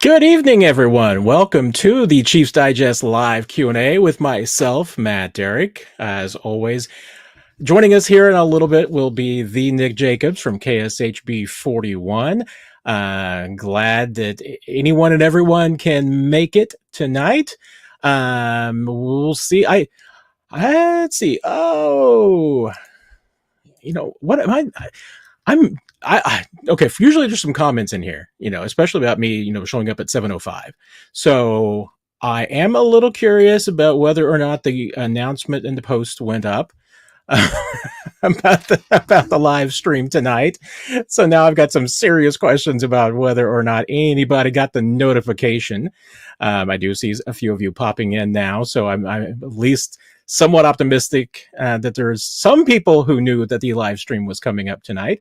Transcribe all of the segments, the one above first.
Good evening, everyone. Welcome to the Chiefs Digest live Q&A with myself, Matt Derrick. As always, joining us here in a little bit will be the Nick Jacobs from KSHB 41. Glad that anyone and everyone can make it tonight. We'll see. Let's see. Oh, what am I? Okay. Usually there's some comments in here, especially about me, showing up at 7:05. So I am a little curious about whether or not the announcement in the post went up about the live stream tonight. So now I've got some serious questions about whether or not anybody got the notification. I do see a few of you popping in now, so I'm at least somewhat optimistic that there's some people who knew that the live stream was coming up tonight.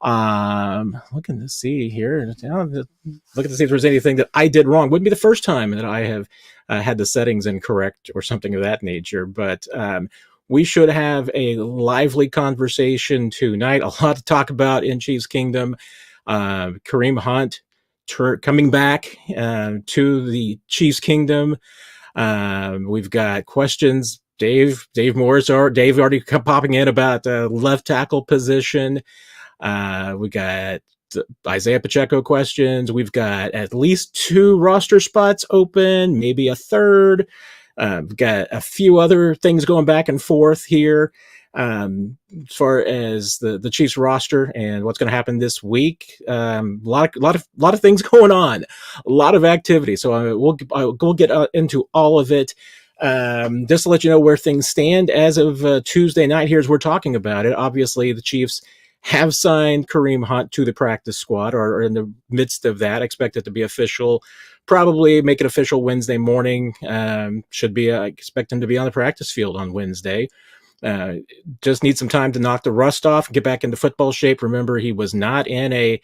Looking to see here, looking to see if there's anything that I did wrong. Wouldn't be the first time that I have had the settings incorrect or something of that nature, but we should have a lively conversation tonight. A lot to talk about in Chiefs Kingdom. Kareem Hunt coming back to the Chiefs Kingdom. We've got questions. Dave already popping in about the left tackle position. We got Isaiah Pacheco questions. We've got at least 2 roster spots open, maybe a third. We've got a few other things going back and forth here as far as the Chiefs roster and what's going to happen this week. A lot of things going on, a lot of activity. So we'll get into all of it. Just to let you know where things stand as of Tuesday night here as we're talking about it. Obviously, the Chiefs have signed Kareem Hunt to the practice squad, or are in the midst of that. Expect it to be official, probably make it official Wednesday morning. I expect him to be on the practice field on Wednesday. Just need some time to knock the rust off and get back into football shape. Remember, he was not in a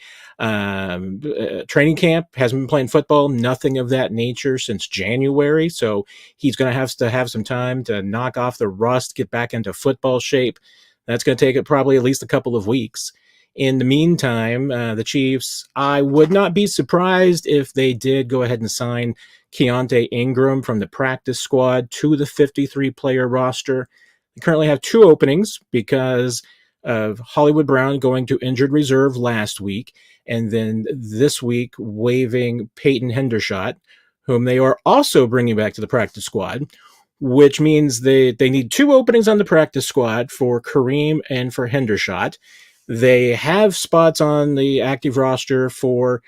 training camp, hasn't been playing football, nothing of that nature since January. So he's going to have some time to knock off the rust, get back into football shape. That's going to take it probably at least a couple of weeks. In the meantime, the Chiefs, I would not be surprised if they did go ahead and sign Keontae Ingram from the practice squad to the 53-player roster. They currently have 2 openings because of Hollywood Brown going to injured reserve last week, and then this week waiving Payton Hendershot, whom they are also bringing back to the practice squad, which means they need 2 openings on the practice squad for Kareem and for Hendershot. They have spots on the active roster for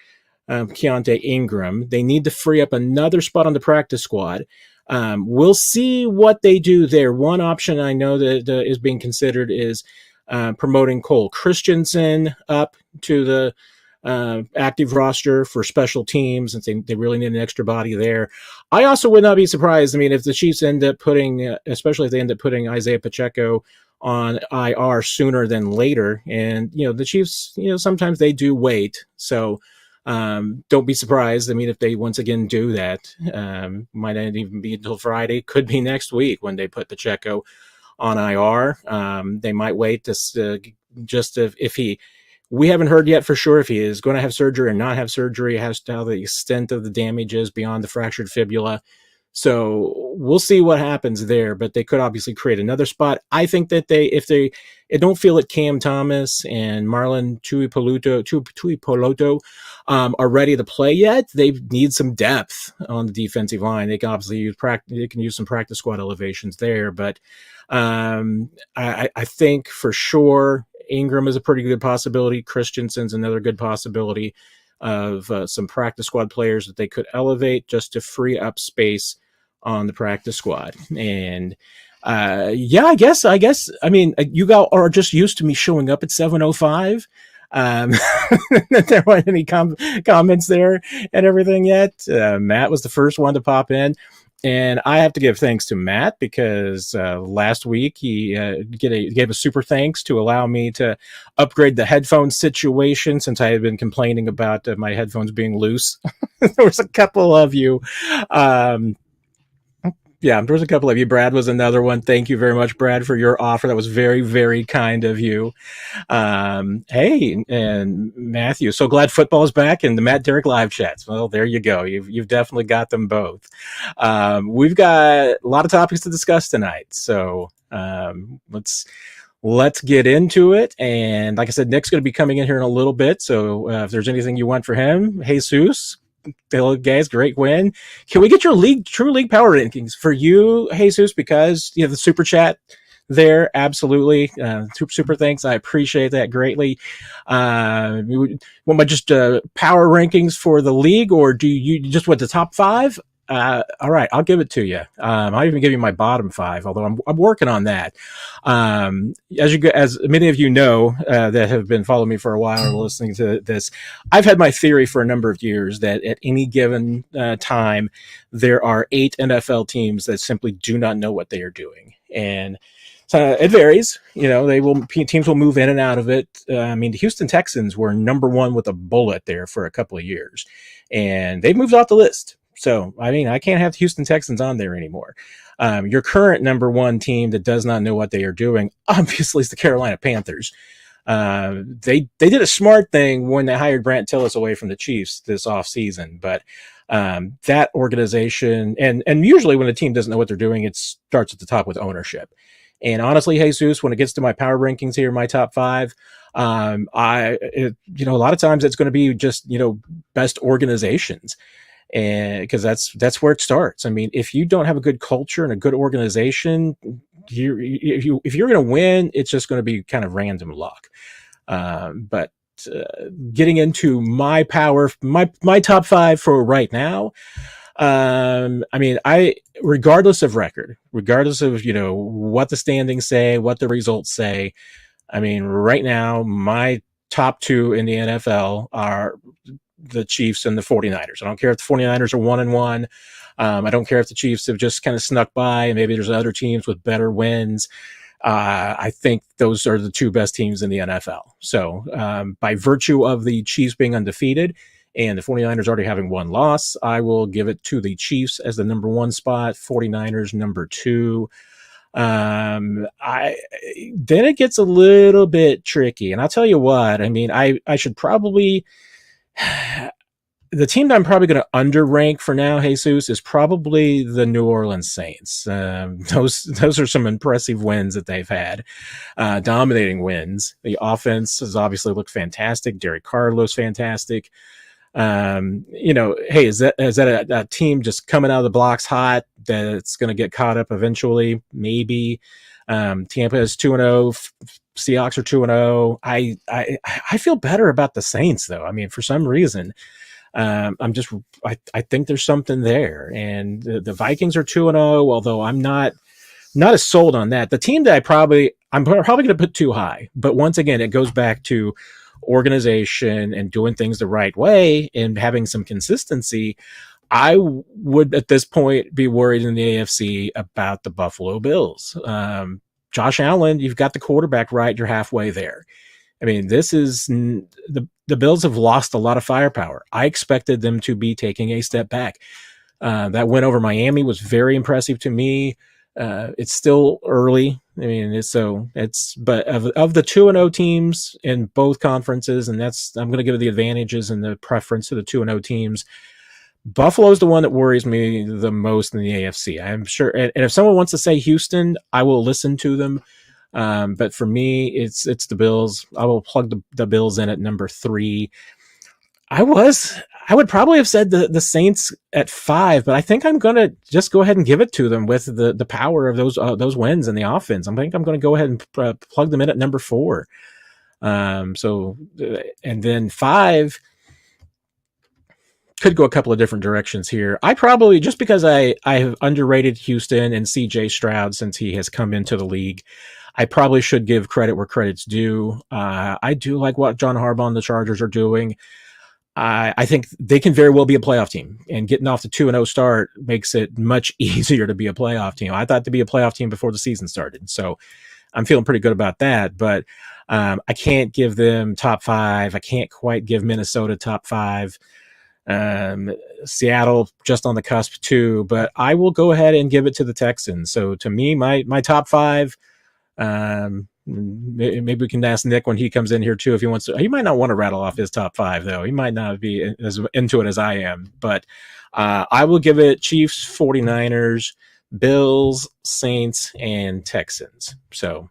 Keontae Ingram. They need to free up another spot on the practice squad. We'll see what they do there. One option I know that is being considered is promoting Cole Christensen up to the active roster for special teams, and they really need an extra body there. I also would not be surprised. I mean, if the Chiefs end up especially if they end up putting Isaiah Pacheco on IR sooner than later, and the Chiefs, sometimes they do wait. So don't be surprised. I mean, if they once again do that, might not even be until Friday, could be next week when they put Pacheco on IR. They might wait we haven't heard yet for sure if he is going to have surgery or not have surgery, as to how the extent of the damage is beyond the fractured fibula. So we'll see what happens there, but they could obviously create another spot. I think that if they don't feel that Cam Thomas and Marlon Tuipulotu are ready to play yet, they need some depth on the defensive line. They can obviously use some practice squad elevations there, but I think for sure Ingram is a pretty good possibility. Christensen's another good possibility of some practice squad players that they could elevate just to free up space on the practice squad. And I guess, I mean, you guys are just used to me showing up at 7:05. There weren't any comments there and everything yet. Matt was the first one to pop in. And I have to give thanks to Matt because last week he gave a super thanks to allow me to upgrade the headphone situation since I had been complaining about my headphones being loose. There was a couple of you Yeah, there was a couple of you. Brad was another one. Thank you very much, Brad, for your offer. That was very, very kind of you. Hey, and Matthew, so glad football is back and the Matt Derrick live chats. Well, there you go. You've definitely got them both. We've got a lot of topics to discuss tonight, so let's get into it. And like I said, Nick's going to be coming in here in a little bit. So if there's anything you want for him, Jesus, hello guys, great win. Can we get your true league power rankings for you, Jesus? Because you have the super chat there, absolutely. Super thanks. I appreciate that greatly. Want my just power rankings for the league, or do you just want the top 5? All right, I'll give it to you. I'll even give you my bottom 5, although I'm working on that. As many of you know that have been following me for a while or listening to this, I've had my theory for a number of years that at any given time, there are 8 NFL teams that simply do not know what they are doing. And so it varies. Teams will move in and out of it. The Houston Texans were number 1 with a bullet there for a couple of years, and they've moved off the list. So, I can't have the Houston Texans on there anymore. Your current number 1 team that does not know what they are doing, obviously, is the Carolina Panthers. They did a smart thing when they hired Brant Tillis away from the Chiefs this offseason, but that organization, and usually when a team doesn't know what they're doing, it starts at the top with ownership. And honestly, Jesus, when it gets to my power rankings here, my top 5, a lot of times it's going to be just, best organizations. And because that's where it starts. If you don't have a good culture and a good organization, if you're going to win, it's just going to be kind of random luck. But getting into my top 5 for right now, regardless of record, regardless of what the standings say, what the results say, right now my top 2 in the NFL are the Chiefs and the 49ers. I don't care if the 49ers are 1-1. I don't care if the Chiefs have just kind of snuck by and maybe there's other teams with better wins. I think those are the 2 best teams in the NFL. So by virtue of the Chiefs being undefeated and the 49ers already having 1 loss, I will give it to the Chiefs as the number 1 spot, 49ers number 2. Then it gets a little bit tricky. And I'll tell you what, I should probably... The team that I'm probably going to underrank for now, Jesus, is probably the New Orleans Saints. Those are some impressive wins that they've had, dominating wins. The offense has obviously looked fantastic. Derek Carr looks fantastic. Hey, is that a team just coming out of the blocks hot that's going to get caught up eventually? Maybe. Tampa is 2-0. Seahawks are 2-0. I feel better about the Saints though. For some reason, I think there's something there. And the Vikings are 2-0, although I'm not as sold on that. The team that I'm probably going to put too high, but once again, it goes back to organization and doing things the right way and having some consistency. I would at this point be worried in the AFC about the Buffalo Bills. Josh Allen, you've got the quarterback right. You're halfway there. This is the Bills have lost a lot of firepower. I expected them to be taking a step back. That win over Miami was very impressive to me. It's still early. But of the 2-0 teams in both conferences, and I'm going to give the advantages and the preference to the 2-0 teams. Buffalo's the one that worries me the most in the AFC. I'm sure. And if someone wants to say Houston, I will listen to them. But for me, it's the Bills. I will plug the Bills in at number 3. I would probably have said the Saints at 5, but I think I'm going to just go ahead and give it to them with the power of those wins in the offense. I think I'm going to go ahead and plug them in at number 4. And then 5 could go a couple of different directions here. I probably, just because I have underrated Houston and CJ Stroud since he has come into the league, I probably should give credit where credit's due. I do like what John Harbaugh and the Chargers are doing. I think they can very well be a playoff team, and getting off the 2-0 start makes it much easier to be a playoff team. I thought to be a playoff team before the season started, so I'm feeling pretty good about that. But I can't give them top 5. I can't quite give Minnesota top 5. Seattle just on the cusp too, but I will go ahead and give it to the Texans. So to me, my top five. Maybe we can ask Nick when he comes in here too if he wants to. He might not want to rattle off his top five though. He might not be as into it as I am. But I will give it Chiefs, 49ers, Bills, Saints, and Texans. So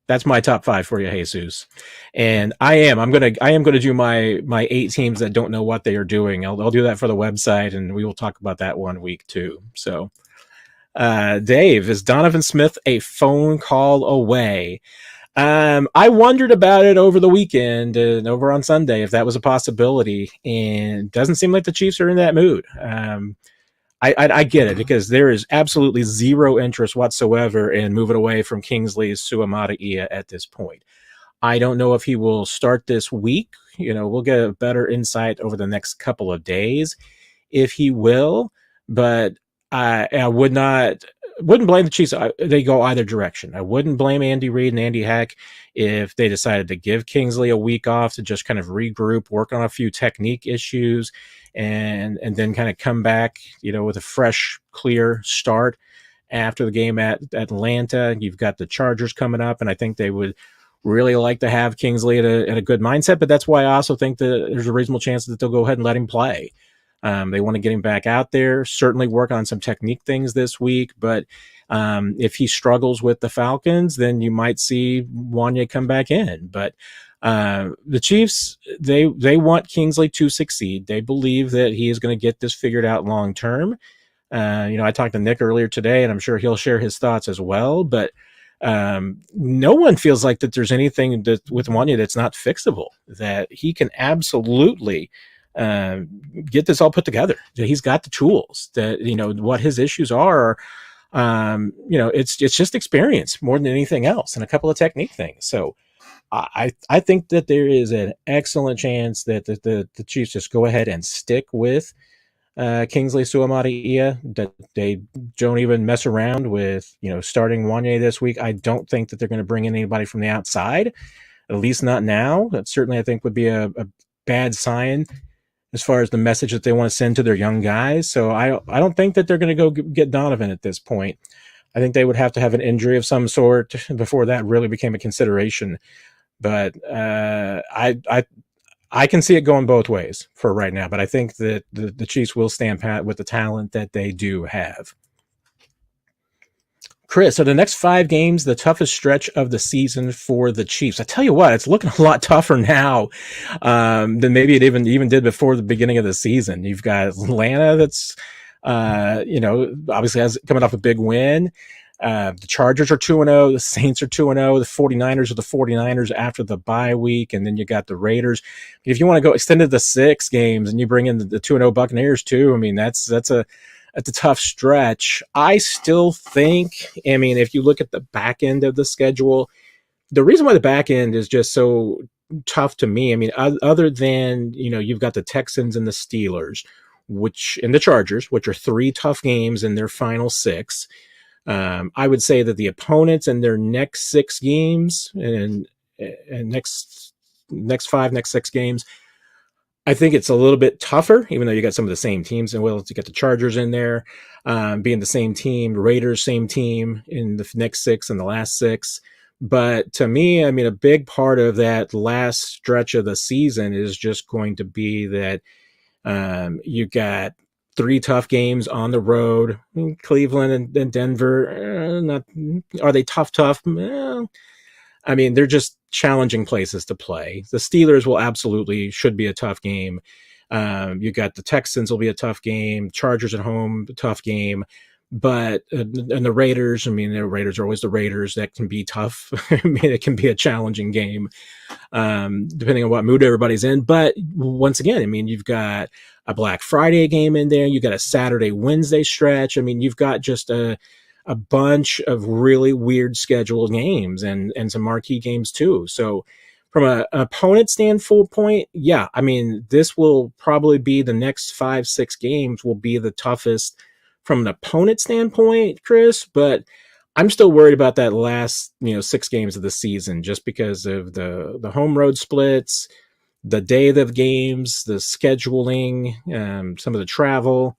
that's my top five for you, Jesus. And I am gonna do my 8 teams that don't know what they are doing. I'll do that for the website, and we will talk about that one week too. So, Dave, is Donovan Smith a phone call away? I wondered about it over the weekend and over on Sunday if that was a possibility, and it doesn't seem like the Chiefs are in that mood. I get it because there is absolutely zero interest whatsoever in moving away from Kingsley Suamataia at this point. I don't know if he will start this week. We'll get a better insight over the next couple of days if he will, but I wouldn't blame the Chiefs. They go either direction. I wouldn't blame Andy Reid and Andy Heck if they decided to give Kingsley a week off to just kind of regroup, work on a few technique issues, and then kind of come back, with a fresh, clear start after the game at Atlanta. You've got the Chargers coming up, and I think they would really like to have Kingsley at a good mindset, but that's why I also think that there's a reasonable chance that they'll go ahead and let him play. They want to get him back out there, certainly work on some technique things this week, but if he struggles with the Falcons, then you might see Wanya come back in. But the Chiefs, they want Kingsley to succeed. They believe that he is going to get this figured out long term. I talked to Nick earlier today, and I'm sure he'll share his thoughts as well, but no one feels like that there's anything with Wanya that's not fixable, that he can absolutely get this all put together. He's got the tools. That what his issues are. It's just experience more than anything else, and a couple of technique things. So I think that there is an excellent chance that the Chiefs just go ahead and stick with Kingsley Suamataia, that they don't even mess around with starting Wanya this week. I don't think that they're going to bring in anybody from the outside, at least not now. That certainly I think would be a bad sign as far as the message that they want to send to their young guys. So I don't think that they're going to go get Donovan at this point. I think they would have to have an injury of some sort before that really became a consideration. But I can see it going both ways for right now. But I think that the Chiefs will stand pat with the talent that they do have. Chris, so the next 5 games, the toughest stretch of the season for the Chiefs. I tell you what, it's looking a lot tougher now than maybe it even did before the beginning of the season. You've got Atlanta that's, obviously has coming off a big win. The Chargers are 2-0. The Saints are 2-0. The 49ers are the 49ers after the bye week. And then you got the Raiders. If you want to go extended to 6 games and you bring in the 2-0 Buccaneers too, I mean, that's a tough stretch. I still think, if you look at the back end of the schedule, the reason why the back end is just so tough to me, other than, you've got the Texans and the Steelers, and the Chargers, which are 3 tough games in their final 6. I would say that the opponents in their next 6 games and next 6 games, I think it's a little bit tougher, even though you got some of the same teams. And you got the Chargers in there, being the same team, Raiders, same team in the next 6 and the last 6. But to me, a big part of that last stretch of the season is just going to be that you got 3 tough games on the road. Cleveland and Denver, are they tough? They're just challenging places to play. The Steelers should be a tough game. You got the Texans will be a tough game. Chargers at home, a tough game. But and the Raiders, the Raiders are always the Raiders. That can be tough. It can be a challenging game, depending on what mood everybody's in. But once again, you've got a Black Friday game in there. You got a Saturday, Wednesday stretch. You've got just a bunch of really weird scheduled games and some marquee games too. So from an opponent standpoint, yeah, this will probably be the next 5-6 games will be the toughest from an opponent standpoint, Chris, but I'm still worried about that last, 6 games of the season just because of the home road splits. the day of the games, the scheduling, some of the travel,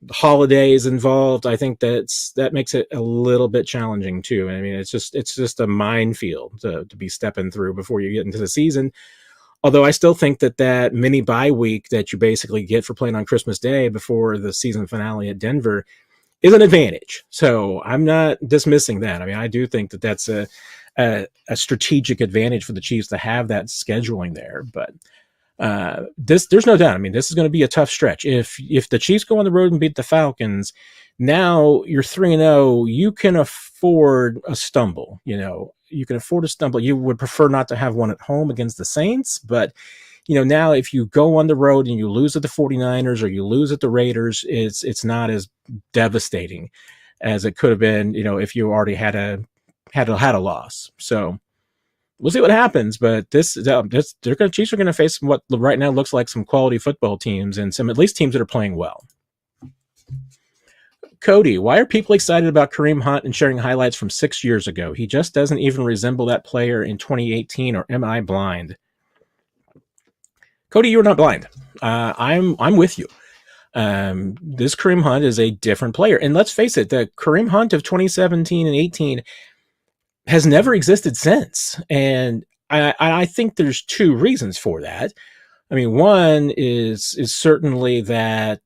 the holidays involved. I think that makes it a little bit challenging too. I mean, it's just a minefield to be stepping through before you get into the season. Although I still think that mini bye week that you basically get for playing on Christmas Day before the season finale at Denver is an advantage. So I'm not dismissing that. I mean, I do think that that's a strategic advantage for the Chiefs to have that scheduling there. But there's no doubt. I mean, this is going to be a tough stretch. If the Chiefs go on the road and beat the Falcons, now you're 3-0. You can afford a stumble. You can afford a stumble. You would prefer not to have one at home against the Saints, but now if you go on the road and you lose at the 49ers or you lose at the Raiders, it's not as devastating as it could have been, if you already had a loss. So we'll see what happens, but Chiefs are going to face what right now looks like some quality football teams and some at least teams that are playing well. Cody, why are people excited about Kareem Hunt and sharing highlights from 6 years ago? He just doesn't even resemble that player in 2018, or am I blind? Cody, you're not blind. I'm with you. This Kareem Hunt is a different player. And let's face it, the Kareem Hunt of 2017 and 18 has never existed since. And I think there's two reasons for that. I mean, one is certainly that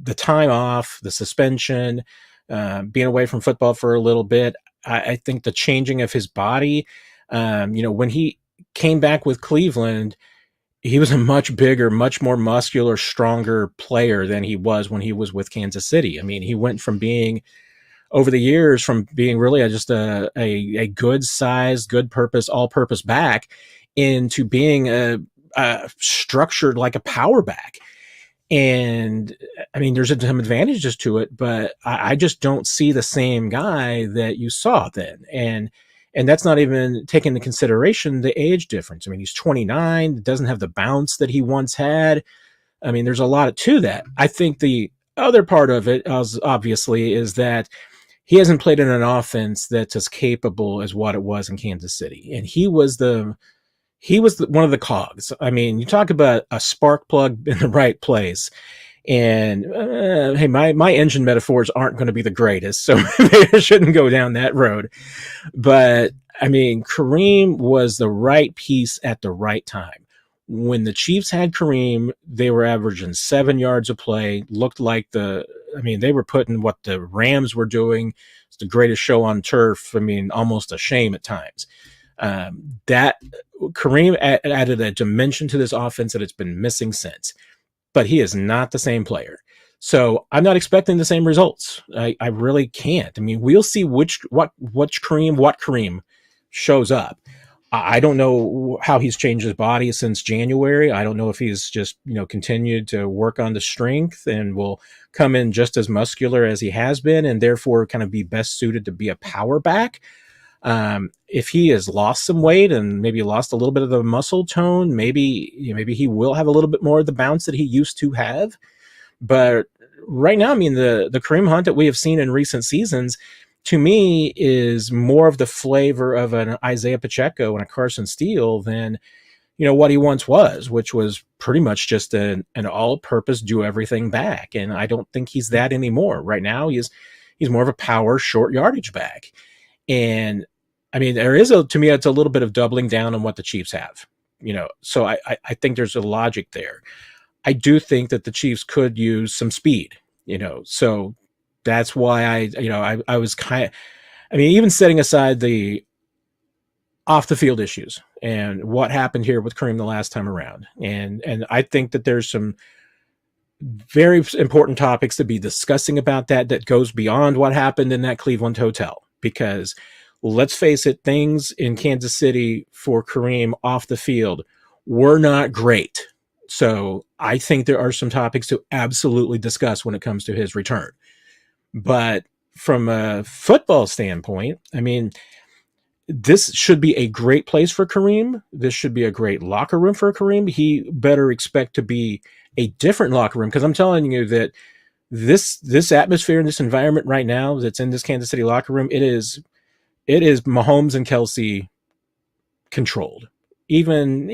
the time off, the suspension, being away from football for a little bit. I think the changing of his body, when he came back with Cleveland, he was a much bigger, much more muscular, stronger player than he was when he was with Kansas City. I mean, he went from being, over the years, from being really just a good size, good purpose, all-purpose back into being a structured like a power back. And I mean, there's some advantages to it, but I just don't see the same guy that you saw then. And that's not even taking into consideration the age difference. I mean, he's 29, doesn't have the bounce that he once had. I mean, there's a lot to that. I think the other part of it, obviously, is that he hasn't played in an offense that's as capable as what it was in Kansas City. And he was one of the cogs. I mean, you talk about a spark plug in the right place. And hey, my engine metaphors aren't going to be the greatest, so maybe I shouldn't go down that road. But I mean, Kareem was the right piece at the right time. When the Chiefs had Kareem, they were averaging 7 yards a play. Looked like they were putting what the Rams were doing. It's the greatest show on turf. I mean, almost a shame at times. That Kareem added a dimension to this offense that it's been missing since. But he is not the same player. So I'm not expecting the same results. I really can't. I mean, we'll see what Kareem shows up. I don't know how he's changed his body since January. I don't know if he's just, continued to work on the strength and will come in just as muscular as he has been and therefore kind of be best suited to be a power back. If he has lost some weight and maybe lost a little bit of the muscle tone, maybe he will have a little bit more of the bounce that he used to have. But right now, I mean, the Kareem Hunt that we have seen in recent seasons, to me, is more of the flavor of an Isaiah Pacheco and a Carson Steele than, what he once was, which was pretty much just an all-purpose do everything back. And I don't think he's that anymore. Right now, he's more of a power short yardage back. And I mean, to me, it's a little bit of doubling down on what the Chiefs have, so I think there's a logic there. I do think that the Chiefs could use some speed, so that's why I was even setting aside the off the field issues and what happened here with Kareem the last time around. And I think that there's some very important topics to be discussing about that goes beyond what happened in that Cleveland hotel, because let's face it, things in Kansas City for Kareem off the field were not great. So I think there are some topics to absolutely discuss when it comes to his return. But from a football standpoint, I mean, this should be a great place for Kareem. This should be a great locker room for Kareem. He better expect to be a different locker room, because I'm telling you that this atmosphere and this environment right now that's in this Kansas City locker room, it is Mahomes and Kelce controlled. even,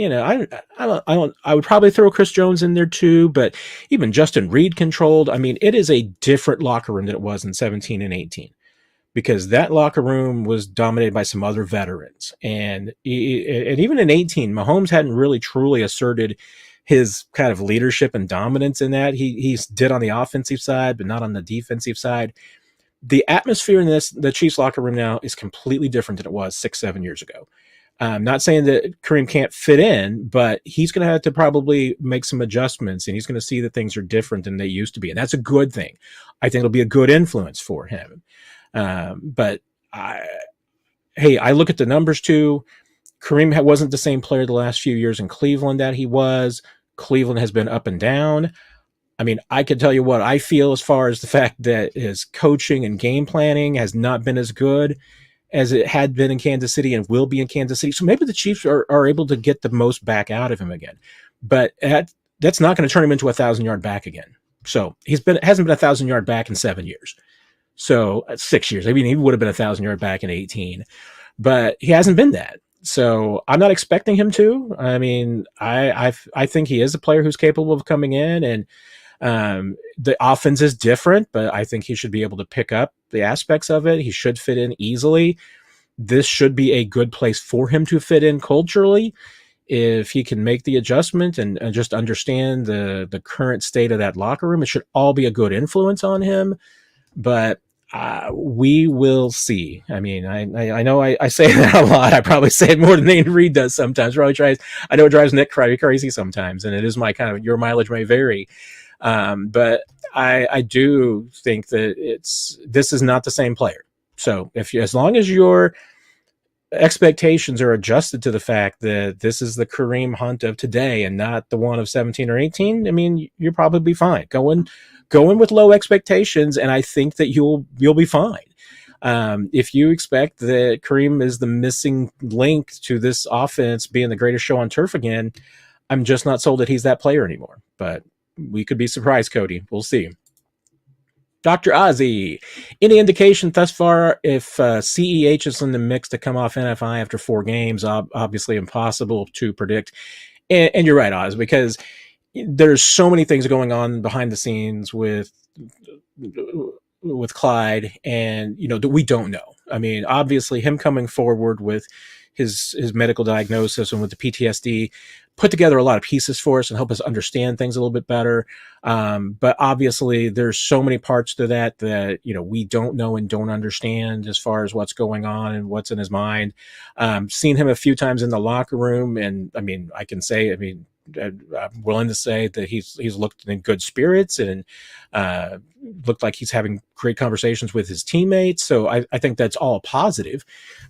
I would probably throw Chris Jones in there too, but even Justin Reed controlled. I mean, it is a different locker room than it was in 17 and 18, because that locker room was dominated by some other veterans. And even in 18, Mahomes hadn't really truly asserted his kind of leadership and dominance in that. He did on the offensive side, but not on the defensive side. The atmosphere in the Chiefs locker room now is completely different than it was 6-7 years ago. I'm not saying that Kareem can't fit in, but he's going to have to probably make some adjustments, and he's going to see that things are different than they used to be. And that's a good thing. I think it'll be a good influence for him. But I look at the numbers too. Kareem wasn't the same player the last few years in Cleveland that he was. Cleveland has been up and down. I mean, I can tell you what I feel as far as the fact that his coaching and game planning has not been as good as it had been in Kansas City and will be in Kansas City. So maybe the Chiefs are able to get the most back out of him again. But that's not going to turn him into a 1,000-yard back again. So hasn't been a 1,000-yard back in 7 years. So 6 years. I mean, he would have been a 1,000-yard back in 18, but he hasn't been that. So I'm not expecting him to. I mean, I think he is a player who's capable of coming in, and the offense is different, but I think he should be able to pick up the aspects of it. He should fit in easily. This should be a good place for him to fit in culturally if he can make the adjustment and just understand the current state of that locker room. It should all be a good influence on him, but we will see. I mean, I know I say that a lot. I probably say it more than Andy Reid does sometimes. I know it drives Nick crazy sometimes, and it is my kind of, your mileage may vary. But I do think that this is not the same player. So as long as your expectations are adjusted to the fact that this is the Kareem Hunt of today and not the one of 17 or 18, I mean, you'll probably be fine. Go in with low expectations, and I think that you'll be fine. If you expect that Kareem is the missing link to this offense being the greatest show on turf again, I'm just not sold that he's that player anymore. But we could be surprised, Cody. We'll see. Dr. Ozzy, any indication thus far if CEH is in the mix to come off NFI after 4 games? Obviously impossible to predict. And you're right, Oz, because there's so many things going on behind the scenes with Clyde, and that we don't know. I mean, obviously him coming forward with his medical diagnosis and with the PTSD put together a lot of pieces for us and help us understand things a little bit better. But obviously there's so many parts to that we don't know and don't understand as far as what's going on and what's in his mind. Seen him a few times in the locker room, and I mean, I'm willing to say that he's looked in good spirits and looked like he's having great conversations with his teammates. So I think that's all positive.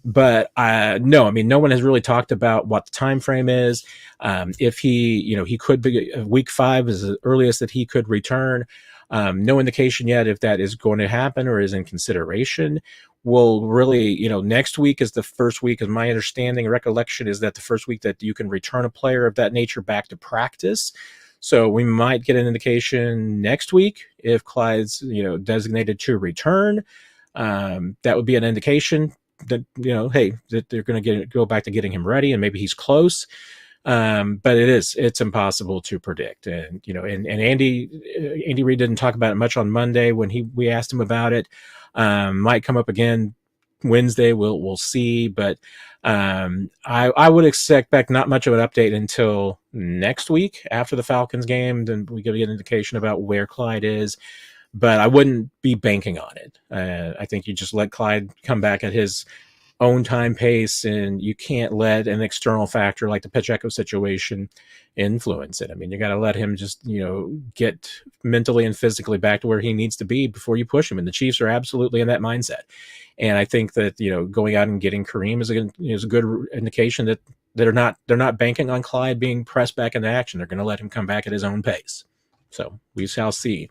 But no one has really talked about what the time frame is. If he could be week 5 is the earliest that he could return. No indication yet if that is going to happen or is in consideration. Will really, next week is the first week, as my understanding and recollection is that the first week that you can return a player of that nature back to practice. So we might get an indication next week if Clyde's, designated to return. That would be an indication that, that they're going to go back to getting him ready, and maybe he's close. But it's impossible to predict. And, and Andy Reid didn't talk about it much on Monday when we asked him about it. Might come up again Wednesday. We'll see. But I would expect not much of an update until next week after the Falcons game. Then we get an indication about where Clyde is. But I wouldn't be banking on it. I think you just let Clyde come back at his own time pace, and you can't let an external factor like the Pacheco situation influence it. I mean, you got to let him just, get mentally and physically back to where he needs to be before you push him. And the Chiefs are absolutely in that mindset. And I think that, going out and getting Kareem is a good indication that they're not banking on Clyde being pressed back into action. They're going to let him come back at his own pace. So we shall see.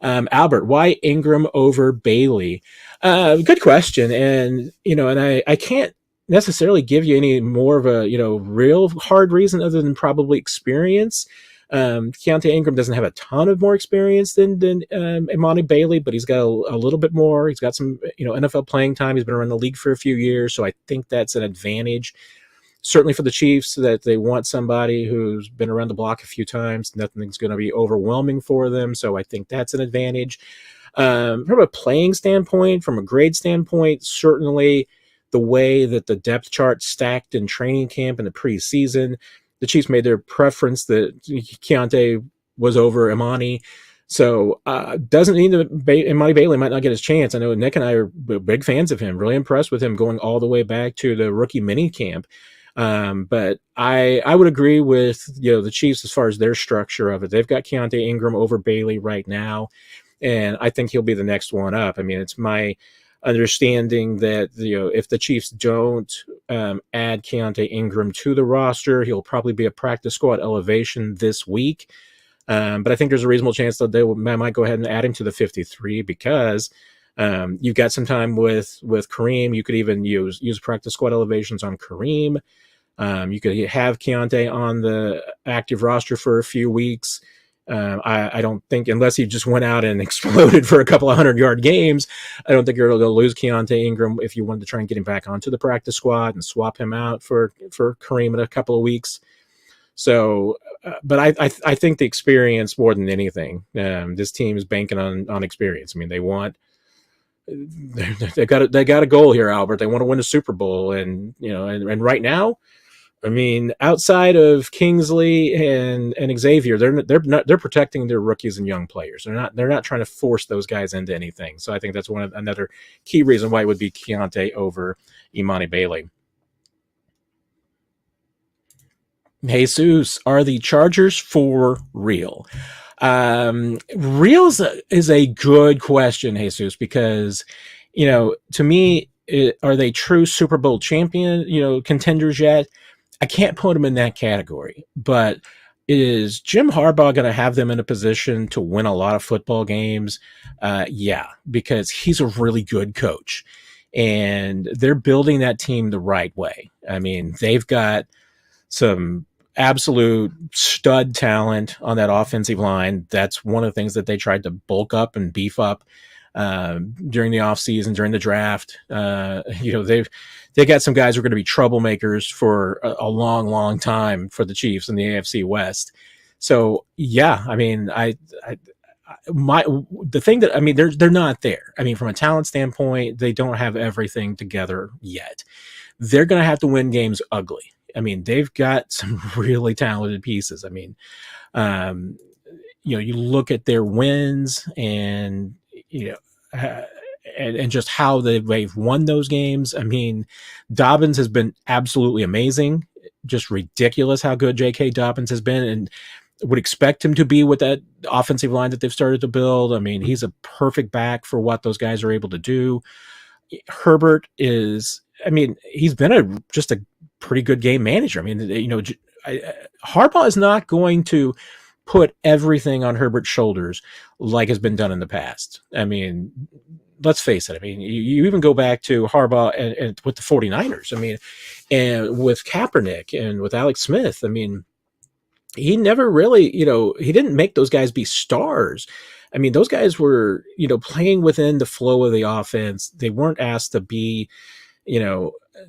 Albert, why Ingram over Bailey? Good question. And, I can't necessarily give you any more of a, real hard reason other than probably experience. Keontae Ingram doesn't have a ton of more experience than Imani Bailey, but he's got a little bit more. He's got some, NFL playing time. He's been around the league for a few years. So I think that's an advantage. certainly for the Chiefs, that they want somebody who's been around the block a few times. Nothing's going to be overwhelming for them, so I think that's an advantage. From a playing standpoint, from a grade standpoint, certainly the way that the depth chart stacked in training camp in the preseason, the Chiefs made their preference that Keontae was over Imani. So doesn't mean that Imani Bailey might not get his chance. I know Nick and I are big fans of him, really impressed with him going all the way back to the rookie mini camp. But I would agree with the Chiefs as far as their structure of it. They've got Keontae Ingram over Bailey right now, and I think he'll be the next one up. I mean, it's my understanding that if the Chiefs don't add Keontae Ingram to the roster, he'll probably be a practice squad elevation this week. But I think there's a reasonable chance that they might go ahead and add him to the 53 because you've got some time with Kareem. You could even use practice squad elevations on Kareem. You could have Keontae on the active roster for a few weeks. I don't think, unless he just went out and exploded for a couple of 100-yard games, I don't think you're going to lose Keontae Ingram if you wanted to try and get him back onto the practice squad and swap him out for Kareem in a couple of weeks. So, but I think the experience more than anything. This team is banking on experience. I mean, they got a goal here, Albert. They want to win a Super Bowl, and and right now, I mean, outside of Kingsley and Xavier, they're protecting their rookies and young players. They're not trying to force those guys into anything. So I think that's another key reason why it would be Keontae over Imani Bailey. Jesus, are the Chargers for real? Real is a good question, Jesus, because to me, are they true Super Bowl champion contenders yet? I can't put them in that category, but is Jim Harbaugh going to have them in a position to win a lot of football games? Yeah, because he's a really good coach, and they're building that team the right way. I mean, they've got some absolute stud talent on that offensive line. That's one of the things that they tried to bulk up and beef up during the offseason, during the draft. They got some guys who are going to be troublemakers for a long, long time for the Chiefs in the AFC West. So yeah, I mean, the thing that, I mean, they're not there. I mean, from a talent standpoint, they don't have everything together yet. They're going to have to win games ugly. I mean, they've got some really talented pieces. I mean, you look at their wins and, and just how they've won those games. I mean, Dobbins has been absolutely amazing. Just ridiculous how good J.K. Dobbins has been, and would expect him to be with that offensive line that they've started to build. I mean, he's a perfect back for what those guys are able to do. Herbert is, I mean, he's been just a pretty good game manager. I mean, Harbaugh is not going to put everything on Herbert's shoulders like has been done in the past. I mean, let's face it. I mean, you even go back to Harbaugh and with the 49ers. I mean, and with Kaepernick and with Alex Smith. I mean, he never really, he didn't make those guys be stars. I mean, those guys were, playing within the flow of the offense. They weren't asked to be,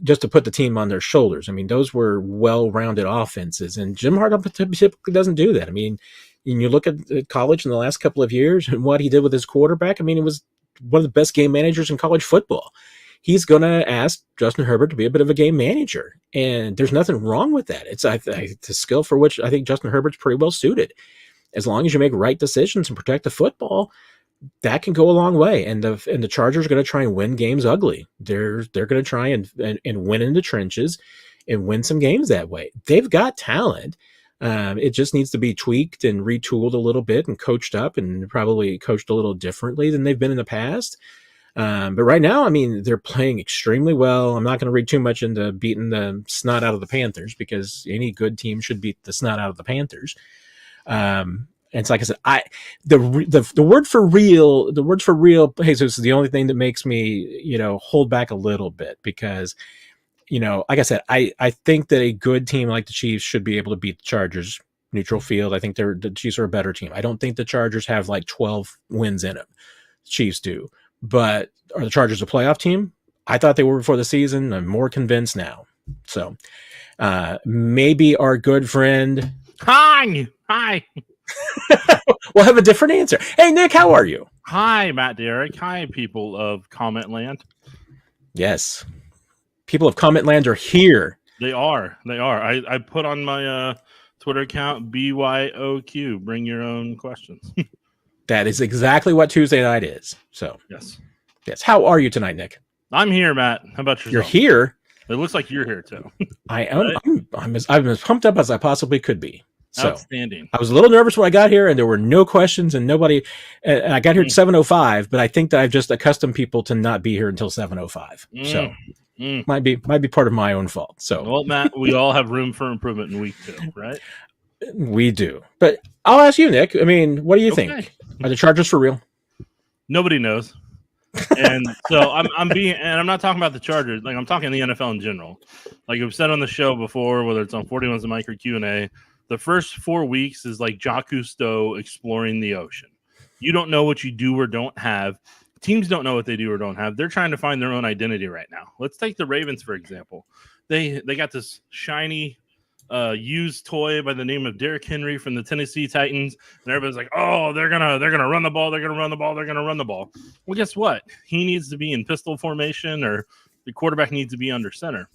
just to put the team on their shoulders. I mean, those were well-rounded offenses, and Jim Harbaugh typically doesn't do that. I mean, when you look at college in the last couple of years and what he did with his quarterback, I mean, it was one of the best game managers in college football. He's going to ask Justin Herbert to be a bit of a game manager, and there's nothing wrong with that. It's the skill for which I think Justin Herbert's pretty well suited. As long as you make right decisions and protect the football, that can go a long way. And the Chargers are going to try and win games ugly. They're going to try and win in the trenches and win some games that way. They've got talent. It just needs to be tweaked and retooled a little bit and coached up, and probably coached a little differently than they've been in the past. But right now, I mean, they're playing extremely well. I'm not going to read too much into beating the snot out of the Panthers, because any good team should beat the snot out of the Panthers. And it's like I said, the word for real, Jesus, is the only thing that makes me, hold back a little bit, because, like I said, I think that a good team like the Chiefs should be able to beat the Chargers neutral field. I think the Chiefs are a better team. I don't think the Chargers have like 12 wins in them. The Chiefs do. But are the Chargers a playoff team? I thought they were before the season. I'm more convinced now. So maybe our good friend. Hi. We'll have a different answer. Hey, Nick, how are you? Hi, Matt Derrick. Hi, people of Comment Land. Yes. People of Comment Land are here. They are. I put on my Twitter account BYOQ. Bring your own questions. That is exactly what Tuesday night is. So yes. How are you tonight, Nick? I'm here, Matt. How about yourself? You're here. It looks like you're here too. I am. Right? I'm as pumped up as I possibly could be. So, outstanding. I was a little nervous when I got here, and there were no questions, and nobody. And I got here at 7:05, but I think that I've just accustomed people to not be here until 7:05. So might be part of my own fault. So, well, Matt, we all have room for improvement in week 2, right? We do. But I'll ask you, Nick. I mean, what do you think? Are the Chargers for real? Nobody knows. And so I'm not talking about the Chargers. Like, I'm talking the NFL in general. Like I've said on the show before, whether it's on 41's the Mic or Q&A, the first 4 weeks is like Jacques Cousteau exploring the ocean. You don't know what you do or don't have. Teams don't know what they do or don't have. They're trying to find their own identity right now. Let's take the Ravens, for example. They got this shiny used toy by the name of Derrick Henry from the Tennessee Titans, and everybody's like, "Oh, they're gonna run the ball. They're gonna run the ball. They're gonna run the ball." Well, guess what? He needs to be in pistol formation, or the quarterback needs to be under center.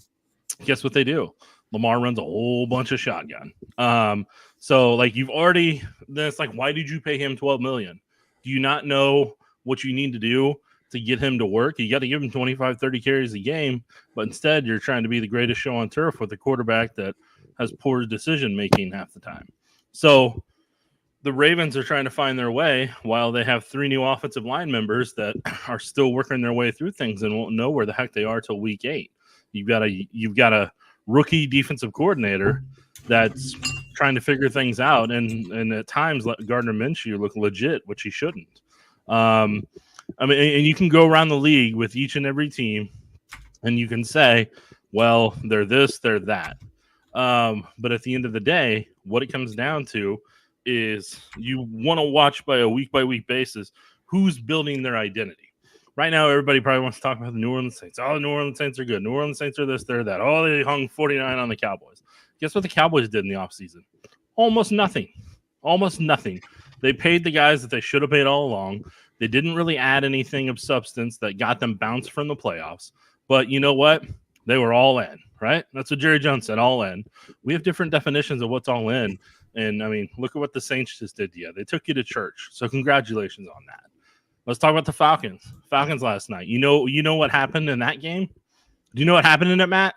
Guess what they do? Lamar runs a whole bunch of shotgun. So like then it's like, why did you pay him $12 million? Do you not know what you need to do to get him to work? You got to give him 25, 30 carries a game, but instead you're trying to be the greatest show on turf with a quarterback that has poor decision-making half the time. So the Ravens are trying to find their way while they have 3 new offensive line members that are still working their way through things and won't know where the heck they are till week 8. You've got a rookie defensive coordinator that's trying to figure things out, and at times let Gardner Minshew look legit, which he shouldn't. And you can go around the league with each and every team, and you can say, well, they're this, they're that. But at the end of the day, what it comes down to is you want to watch by a week-by-week basis who's building their identity. Right now, everybody probably wants to talk about the New Orleans Saints. Oh, the New Orleans Saints are good. New Orleans Saints are this, they're that. Oh, they hung 49 on the Cowboys. Guess what the Cowboys did in the offseason? Almost nothing. They paid the guys that they should have paid all along. They didn't really add anything of substance that got them bounced from the playoffs. But you know what? They were all in, right? That's what Jerry Jones said, all in. We have different definitions of what's all in. And, I mean, look at what the Saints just did to you. They took you to church. So congratulations on that. Let's talk about the Falcons. Falcons last night. You know what happened in that game? Do you know what happened in it, Matt?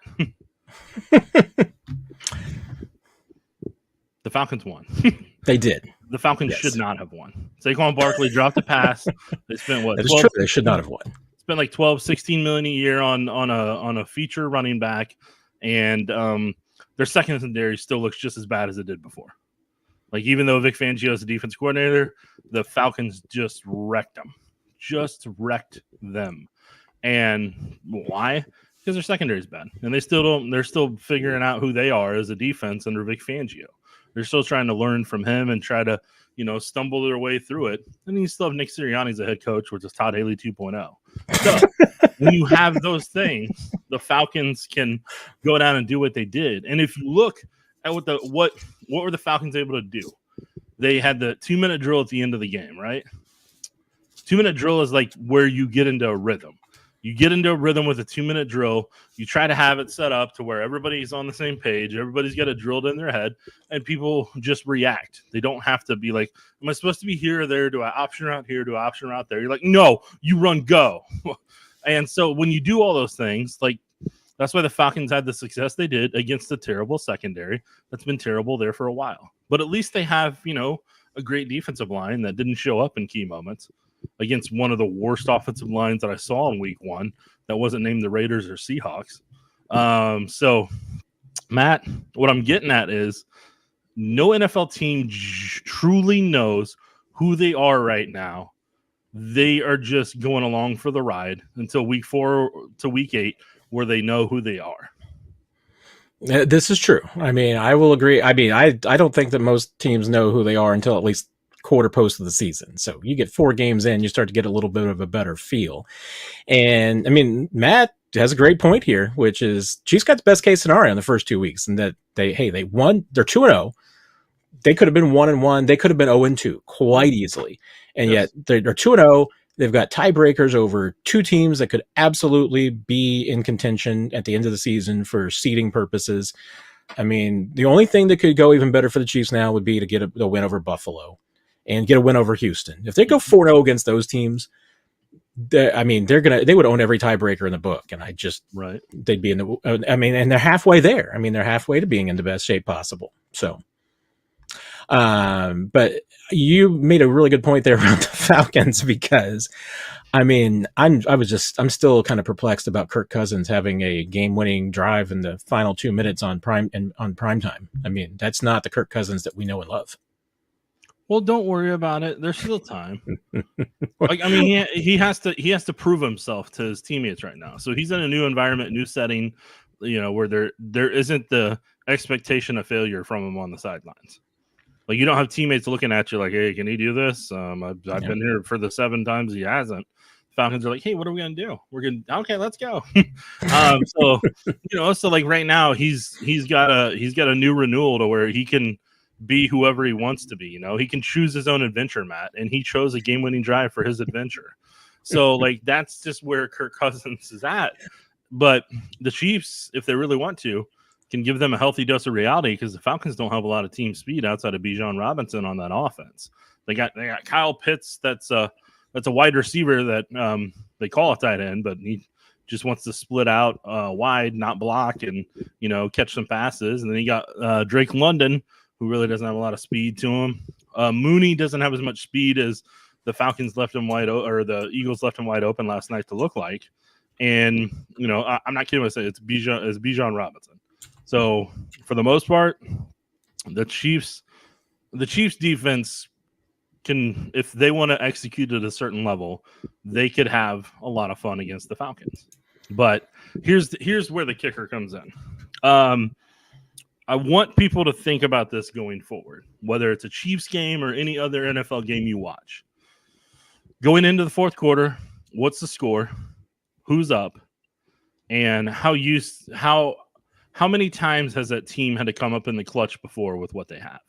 The Falcons won. They did. The Falcons should not have won. Saquon Barkley dropped a pass. They spent what? That is true. They should not have won. Spent like 12, 16 million a year on a feature running back, and their secondary still looks just as bad as it did before. Like, even though Vic Fangio is the defense coordinator, the Falcons just wrecked them. And why? Because their secondary is bad, and they're still figuring out who they are as a defense under Vic Fangio. They're still trying to learn from him and try to, stumble their way through it. And you still have Nick Sirianni as a head coach, which is Todd Haley 2.0. So when you have those things, the Falcons can go down and do what they did. And if you look at what were the Falcons able to do? They had the 2-minute drill at the end of the game, right? 2-minute drill is like where you get into a rhythm. You get into a rhythm with a 2-minute drill. You try to have it set up to where everybody's on the same page. Everybody's got it drilled in their head, and people just react. They don't have to be like, am I supposed to be here or there? Do I option route here? Do I option route there? You're like, no, you run go. And so when you do all those things, like, that's why the Falcons had the success they did against a terrible secondary that's been terrible there for a while. But at least they have, a great defensive line that didn't show up in key moments against one of the worst offensive lines that I saw in week 1 that wasn't named the Raiders or Seahawks. So, Matt, what I'm getting at is no NFL team truly knows who they are right now. They are just going along for the ride until week 4 to week 8 where they know who they are. This is true. I mean, I will agree. I mean, I don't think that most teams know who they are until at least quarter post of the season. So you get 4 games in, you start to get a little bit of a better feel. And I mean, Matt has a great point here, which is Chiefs got the best case scenario in the first 2 weeks, and that they won. They're 2-0. They could have been 1-1. They could have been 0-2 quite easily, and yet they're 2-0. They've got tiebreakers over two teams that could absolutely be in contention at the end of the season for seeding purposes. I mean, the only thing that could go even better for the Chiefs now would be to get a win over Buffalo and get a win over Houston. If they go 4-0 against those teams, they would own every tiebreaker in the book, and they'd be in the. I mean, and they're halfway there. I mean, they're halfway to being in the best shape possible. So, but you made a really good point there about the Falcons, because I mean, I'm still kind of perplexed about Kirk Cousins having a game-winning drive in the final 2 minutes on prime time. I mean, that's not the Kirk Cousins that we know and love. Well, don't worry about it. There's still time. I mean, he has to prove himself to his teammates right now. So he's in a new environment, new setting, where there isn't the expectation of failure from him on the sidelines. Like, you don't have teammates looking at you like, hey, can he do this? I've been here for the 7 times he hasn't. Falcons are like, hey, what are we gonna do? Okay, let's go. So like right now he's got a new renewal to where he can be whoever he wants to be. He can choose his own adventure, Matt, and he chose a game-winning drive for his adventure. So like that's just where Kirk Cousins is at. But the Chiefs, if they really want to, can give them a healthy dose of reality, because the Falcons don't have a lot of team speed outside of Bijan Robinson on that offense. They got Kyle Pitts, that's a wide receiver that they call a tight end, but he just wants to split out wide, not block, and catch some passes. And then you got Drake London, who really doesn't have a lot of speed to him. Mooney doesn't have as much speed as the Falcons left him wide or the Eagles left him wide open last night to look like. And I'm not kidding when I say it's Bijan Robinson. So for the most part, the Chiefs defense can, if they want to execute at a certain level, they could have a lot of fun against the Falcons. But here's where the kicker comes in. I want people to think about this going forward, whether it's a Chiefs game or any other NFL game you watch. Going into the fourth quarter, what's the score? Who's up? And how many times has that team had to come up in the clutch before with what they have?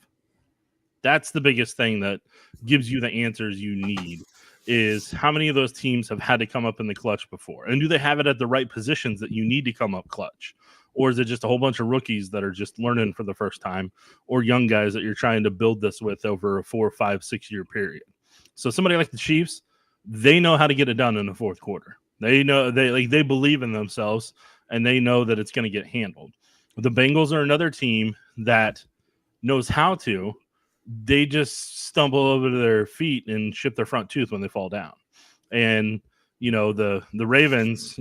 That's the biggest thing that gives you the answers you need, is how many of those teams have had to come up in the clutch before? And do they have it at the right positions that you need to come up clutch? Or is it just a whole bunch of rookies that are just learning for the first time, or young guys that you're trying to build this with over a 4, 5, 6 year period? So somebody like the Chiefs, they know how to get it done in the fourth quarter. They know they believe in themselves, and they know that it's going to get handled. The Bengals are another team that knows how to. They just stumble over to their feet and chip their front tooth when they fall down. And, the Ravens,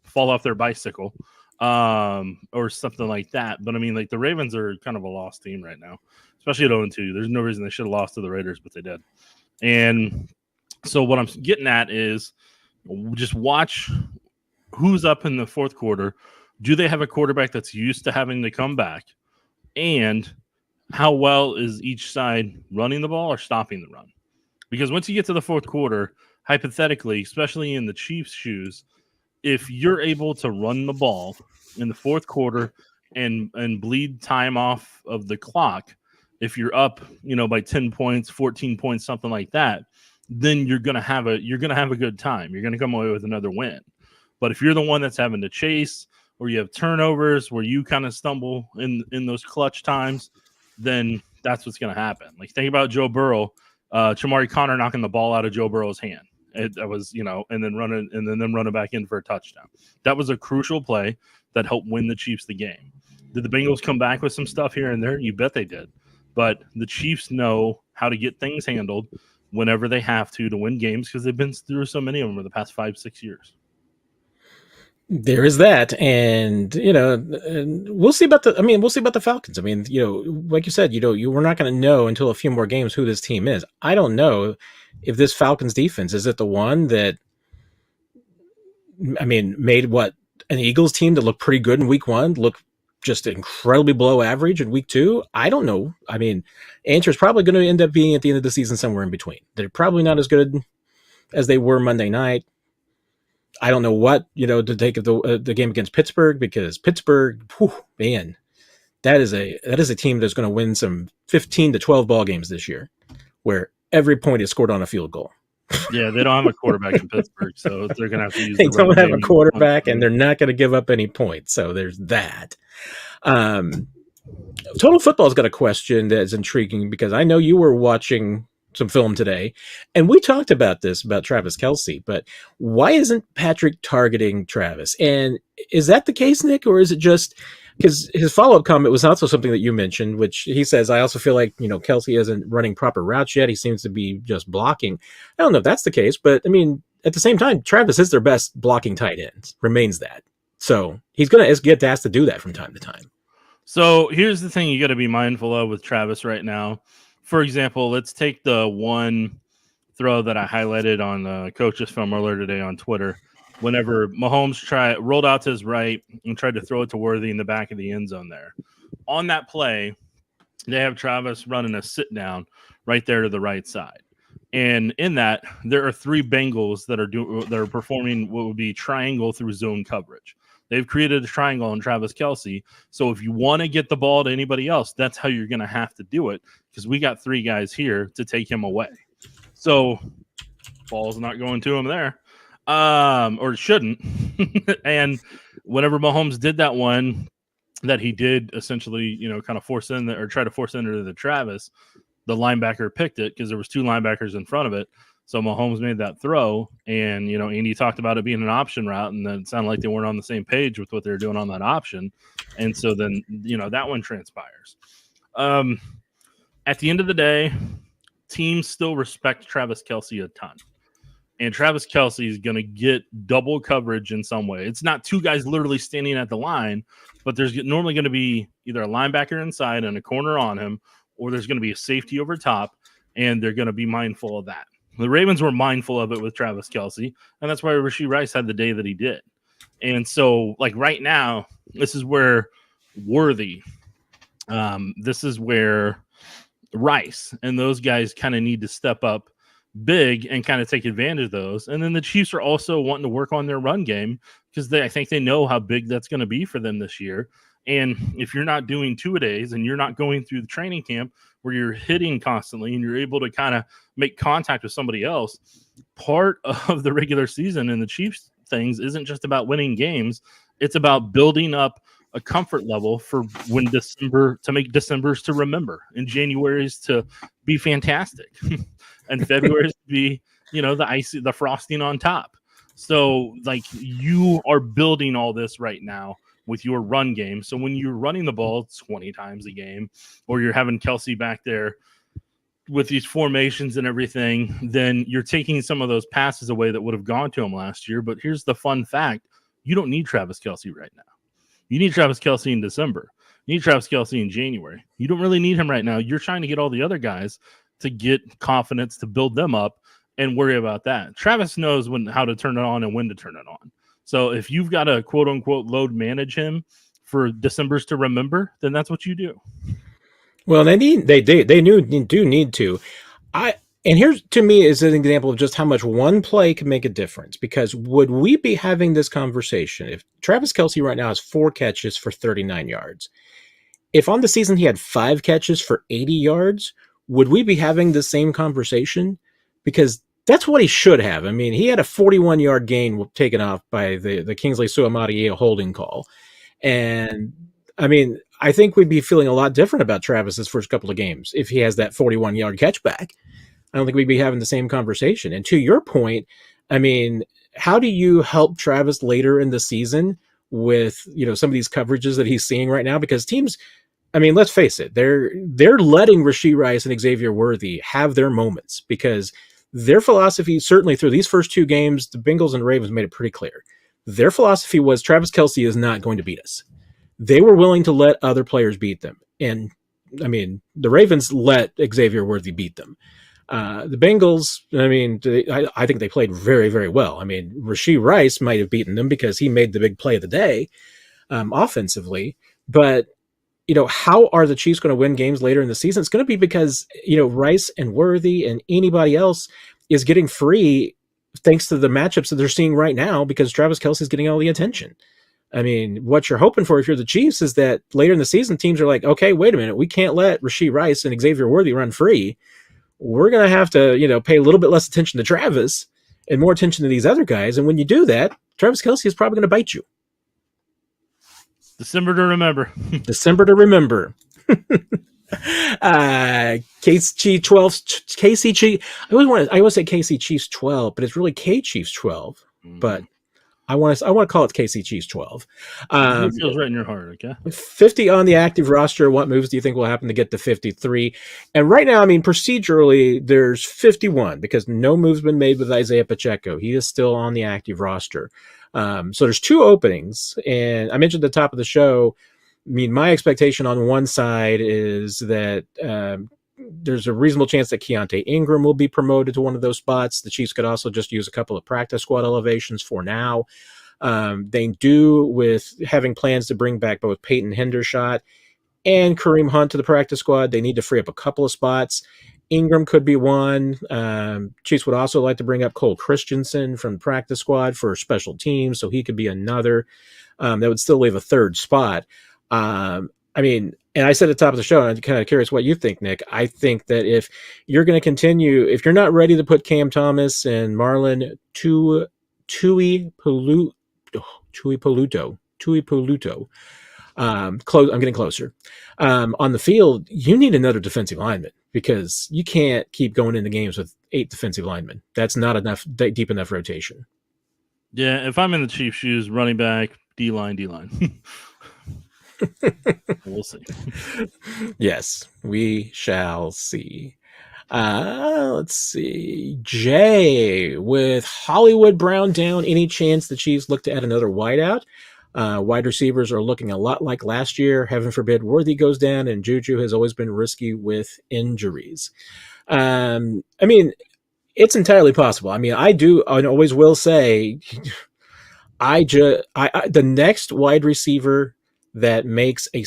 fall off their bicycle or something like that. But, I mean, like, the Ravens are kind of a lost team right now, especially at 0-2. There's no reason they should have lost to the Raiders, but they did. And so what I'm getting at is just watch who's up in the fourth quarter. Do they have a quarterback that's used to having to come back? And how well is each side running the ball or stopping the run? Because once you get to the fourth quarter, hypothetically, especially in the Chiefs' shoes, if you're able to run the ball in the fourth quarter and bleed time off of the clock, if you're up, by 10 points, 14 points, something like that, then you're gonna have a good time. You're gonna come away with another win. But if you're the one that's having to chase, or you have turnovers where you kind of stumble in those clutch times, then that's what's going to happen. Like, think about Joe Burrow, Chamari Connor knocking the ball out of Joe Burrow's hand. That was, and then running back in for a touchdown. That was a crucial play that helped win the Chiefs the game. Did the Bengals come back with some stuff here and there? You bet they did. But the Chiefs know how to get things handled whenever they have to win games, because they've been through so many of them in the past 5-6 years. There is that, and we'll see about the Falcons. I mean, like you said, we're not going to know until a few more games who this team is. I don't know if this Falcons defense is it the one that, made what an Eagles team that looked pretty good in week 1 look just incredibly below average in week 2. I don't know. I mean, answer is probably going to end up being at the end of the season somewhere in between. They're probably not as good as they were Monday night. I don't know what, to take of the game against Pittsburgh, because Pittsburgh, whew, man, that is a team that's going to win some 15 to 12 ball games this year, where every point is scored on a field goal. Yeah, they don't have a quarterback in Pittsburgh, so they're going to have to use They the run don't have a game. quarterback, and they're not going to give up any points. So there's that. Total Football's got a question that's intriguing, because I know you were watching some film today, and we talked about Travis Kelce, but why isn't Patrick targeting Travis? And is that the case, Nick, or is it just because his follow-up comment was also something that you mentioned, which he says, I also feel like, Kelce isn't running proper routes yet. He seems to be just blocking. I don't know if that's the case, but I mean, at the same time, Travis is their best blocking tight end, remains that. So he's going to get asked to do that from time to time. So here's the thing you got to be mindful of with Travis right now. For example, let's take the one throw that I highlighted on Coach's Film earlier today on Twitter. Whenever Mahomes rolled out to his right and tried to throw it to Worthy in the back of the end zone there. On that play, they have Travis running a sit down right there to the right side. And in that, there are 3 Bengals that are performing what would be triangle through zone coverage. They've created a triangle on Travis Kelce. So if you want to get the ball to anybody else, that's how you're going to have to do it, because we got 3 guys here to take him away. So ball's not going to him there, or it shouldn't. And whenever Mahomes did that one that he did essentially, kind of force in or try to force into the Travis, the linebacker picked it because there was 2 linebackers in front of it. So Mahomes made that throw, and, Andy talked about it being an option route, and then it sounded like they weren't on the same page with what they were doing on that option. And so then, that one transpires. At the end of the day, teams still respect Travis Kelce a ton. And Travis Kelce is going to get double coverage in some way. It's not 2 guys literally standing at the line, but there's normally going to be either a linebacker inside and a corner on him, or there's going to be a safety over top, and they're going to be mindful of that. The Ravens were mindful of it with Travis Kelce, and that's why Rashee Rice had the day that he did. And so, like right now, this is where Worthy, this is where Rice and those guys kind of need to step up big and kind of take advantage of those. And then the Chiefs are also wanting to work on their run game, because I think they know how big that's going to be for them this year. And if you're not doing 2-a-days and you're not going through the training camp where you're hitting constantly and you're able to kind of make contact with somebody else, part of the regular season and the Chiefs things isn't just about winning games. It's about building up a comfort level for when December, to make Decembers to remember, and January's to be fantastic, and February's to be, the frosting on top. So like, you are building all this right now with your run game. So when you're running the ball 20 times a game, or you're having Kelce back there with these formations and everything, then you're taking some of those passes away that would have gone to him last year. But here's the fun fact. You don't need Travis Kelce right now. You need Travis Kelce in December. You need Travis Kelce in January. You don't really need him right now. You're trying to get all the other guys to get confidence, to build them up, and worry about that. Travis knows how to turn it on and when to turn it on. So if you've got to quote unquote load manage him for Decembers to remember, then that's what you do. Well, they do need to. And here's, to me, is an example of just how much one play can make a difference. Because would we be having this conversation if Travis Kelce right now has 4 catches for 39 yards? If on the season he had 5 catches for 80 yards, would we be having the same conversation? Because that's what he should have. I mean, he had a 41-yard gain taken off by the Kingsley Suamataia holding call. And, I mean, I think we'd be feeling a lot different about Travis's first couple of games if he has that 41-yard catch back. I don't think we'd be having the same conversation. And to your point, I mean, how do you help Travis later in the season with, some of these coverages that he's seeing right now? Because teams, I mean, let's face it, they're letting Rashee Rice and Xavier Worthy have their moments, because their philosophy, certainly through these first 2 games, the Bengals and Ravens made it pretty clear. Their philosophy was Travis Kelce is not going to beat us. They were willing to let other players beat them. And, I mean, the Ravens let Xavier Worthy beat them. The Bengals, I mean, I think they played very, very well. I mean, Rashee Rice might have beaten them because he made the big play of the day offensively. But, how are the Chiefs going to win games later in the season? It's going to be because, Rice and Worthy and anybody else is getting free thanks to the matchups that they're seeing right now, because Travis Kelce is getting all the attention. I mean, what you're hoping for if you're the Chiefs is that later in the season, teams are like, okay, wait a minute, we can't let Rashee Rice and Xavier Worthy run free. We're going to have to, pay a little bit less attention to Travis and more attention to these other guys. And when you do that, Travis Kelce is probably going to bite you. December to remember. December to remember. KC 12, KC Chiefs. I always say KC Chiefs 12, but it's really K Chiefs 12. Mm-hmm. But I want to call it KC Chiefs 12. It feels right in your heart, okay? 50 on the active roster. What moves do you think will happen to get to 53? And right now, I mean, procedurally, there's 51 because no move's been made with Isaiah Pacheco. He is still on the active roster. So there's 2 openings. And I mentioned at the top of the show, I mean, my expectation on one side is that there's a reasonable chance that Keontae Ingram will be promoted to one of those spots. The Chiefs could also just use a couple of practice squad elevations for now. They do with having plans to bring back both Payton Hendershot and Kareem Hunt to the practice squad. They need to free up a couple of spots. Ingram could be one. Chiefs would also like to bring up Cole Christensen from the practice squad for special teams, so he could be another. That would still leave a third spot. I mean, and I said at the top of the show, and I'm kind of curious what you think, Nick. I think that if you're going to continue, if you're not ready to put Cam Thomas and Marlon Tuipulotu, I'm getting closer, on the field, you need another defensive lineman because you can't keep going into games with 8 defensive linemen. That's not enough, deep enough rotation. Yeah, if I'm in the Chiefs' shoes, running back, D-line. We'll see. Yes, we shall see. Let's see. Jay, with Hollywood Brown down, any chance the Chiefs look to add another wideout? Wide receivers are looking a lot like last year. Heaven forbid Worthy goes down, and Juju has always been risky with injuries. I mean, it's entirely possible. I mean, I always will say, the next wide receiver that makes a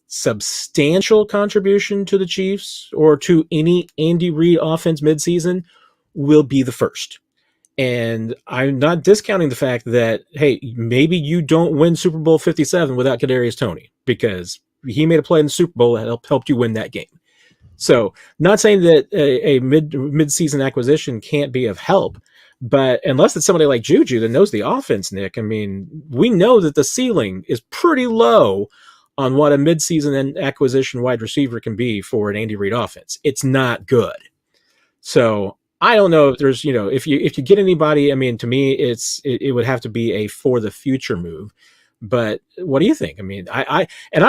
substantial contribution to the Chiefs or to any Andy Reid offense midseason will be the first. And I'm not discounting the fact that, hey, maybe you don't win Super Bowl 57 without Kadarius Toney because he made a play in the Super Bowl that helped you win that game. So not saying that a mid-season acquisition can't be of help, but unless it's somebody like Juju that knows the offense, Nick, I mean, we know that the ceiling is pretty low on what a midseason acquisition wide receiver can be for an Andy Reid offense. It's not good. So I don't know if there's, if you get anybody, I mean, to me, it would have to be a for the future move. But what do you think? I mean, I'm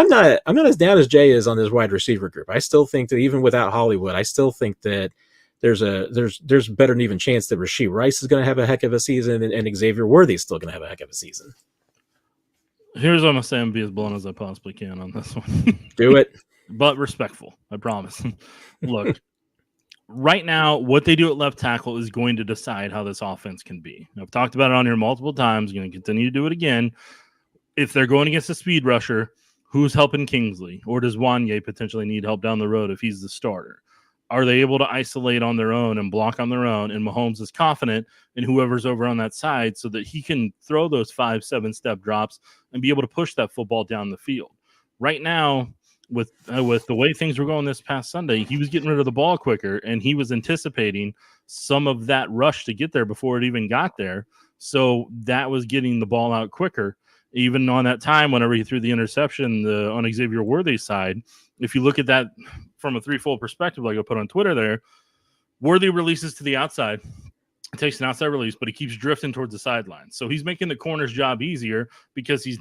not as down as Jay is on this wide receiver group. I still think that even without Hollywood, I still think that there's better than even chance that Rashee Rice is going to have a heck of a season and Xavier Worthy is still going to have a heck of a season. Here's what I'm going to say and be as blunt as I possibly can on this one. Do it. But respectful, I promise. Look, right now, what they do at left tackle is going to decide how this offense can be. I've talked about it on here multiple times. I'm going to continue to do it again. If they're going against a speed rusher, who's helping Kingsley? Or does Wanye potentially need help down the road if he's the starter? Are they able to isolate on their own and block on their own? And Mahomes is confident in whoever's over on that side so that he can throw those 5-7 step drops and be able to push that football down the field. Right now, with the way things were going this past Sunday, he was getting rid of the ball quicker, and he was anticipating some of that rush to get there before it even got there. So that was getting the ball out quicker. Even on that time, whenever he threw the interception on Xavier Worthy's side, if you look at that from a threefold perspective, like I put on Twitter there, Worthy releases to the outside. It takes an outside release, but he keeps drifting towards the sideline. So he's making the corner's job easier because he's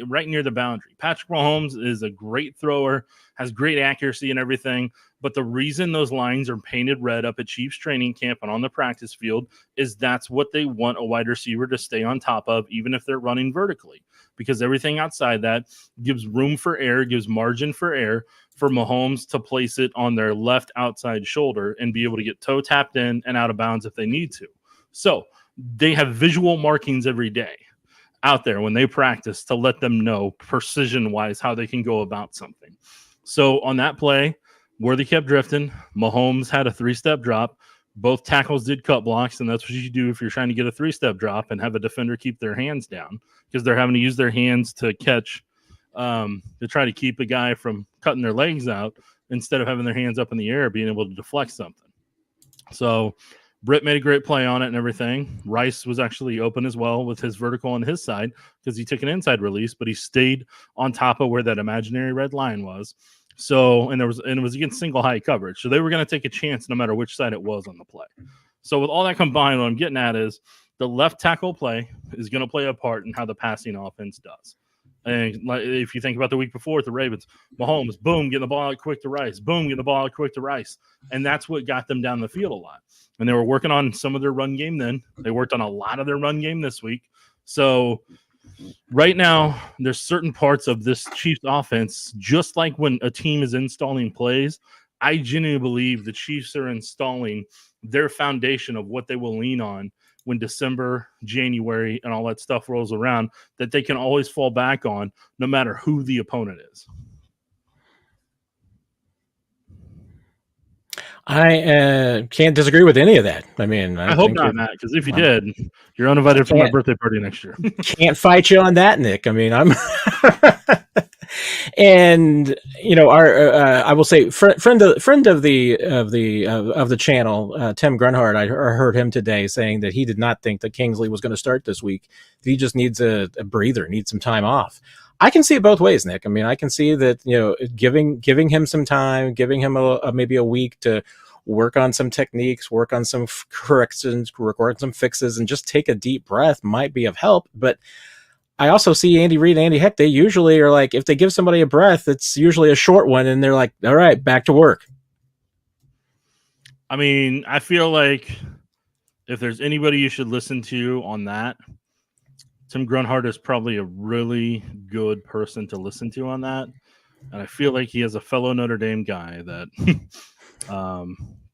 right near the boundary. Patrick Mahomes is a great thrower, has great accuracy and everything. But the reason those lines are painted red up at Chiefs training camp and on the practice field is that's what they want a wide receiver to stay on top of, even if they're running vertically, because everything outside that gives room for error, gives margin for error for Mahomes to place it on their left outside shoulder and be able to get toe tapped in and out of bounds if they need to. So they have visual markings every day out there when they practice to let them know precision-wise how they can go about something. So on that play, Worthy kept drifting. Mahomes had a 3-step drop. Both tackles did cut blocks, and that's what you do if you're trying to get a 3-step drop and have a defender keep their hands down, because they're having to use their hands to catch, to try to keep a guy from cutting their legs out instead of having their hands up in the air, being able to deflect something. So Britt made a great play on it and everything. Rice was actually open as well with his vertical on his side because he took an inside release, but he stayed on top of where that imaginary red line was. So, it was against single high coverage. So they were going to take a chance no matter which side it was on the play. So with all that combined, what I'm getting at is the left tackle play is going to play a part in how the passing offense does. And if you think about the week before with the Ravens, Mahomes, boom, getting the ball out quick to Rice, boom, getting the ball out quick to Rice. And that's what got them down the field a lot. And they were working on some of their run game then. They worked on a lot of their run game this week. So right now, there's certain parts of this Chiefs offense, just like when a team is installing plays, I genuinely believe the Chiefs are installing their foundation of what they will lean on when December, January, and all that stuff rolls around, that they can always fall back on no matter who the opponent is. I can't disagree with any of that. I mean, I hope not, Matt, because if you did, you're uninvited for my birthday party next year. Can't fight you on that, Nick. I mean, I'm and our I will say friend of the channel, Tim Grunhard. I heard him today saying that he did not think that Kingsley was going to start this week. He just needs a breather, needs some time off. I can see it both ways, Nick. I mean, I can see that, giving him some time, giving him maybe a week to work on some techniques, work on some corrections, work on some fixes, and just take a deep breath might be of help. But I also see Andy Reid and Andy Heck, they usually are like, if they give somebody a breath, it's usually a short one, and they're like, all right, back to work. I mean, I feel like if there's anybody you should listen to on that, Tim Grunhard is probably a really good person to listen to on that. And I feel like he has a fellow Notre Dame guy that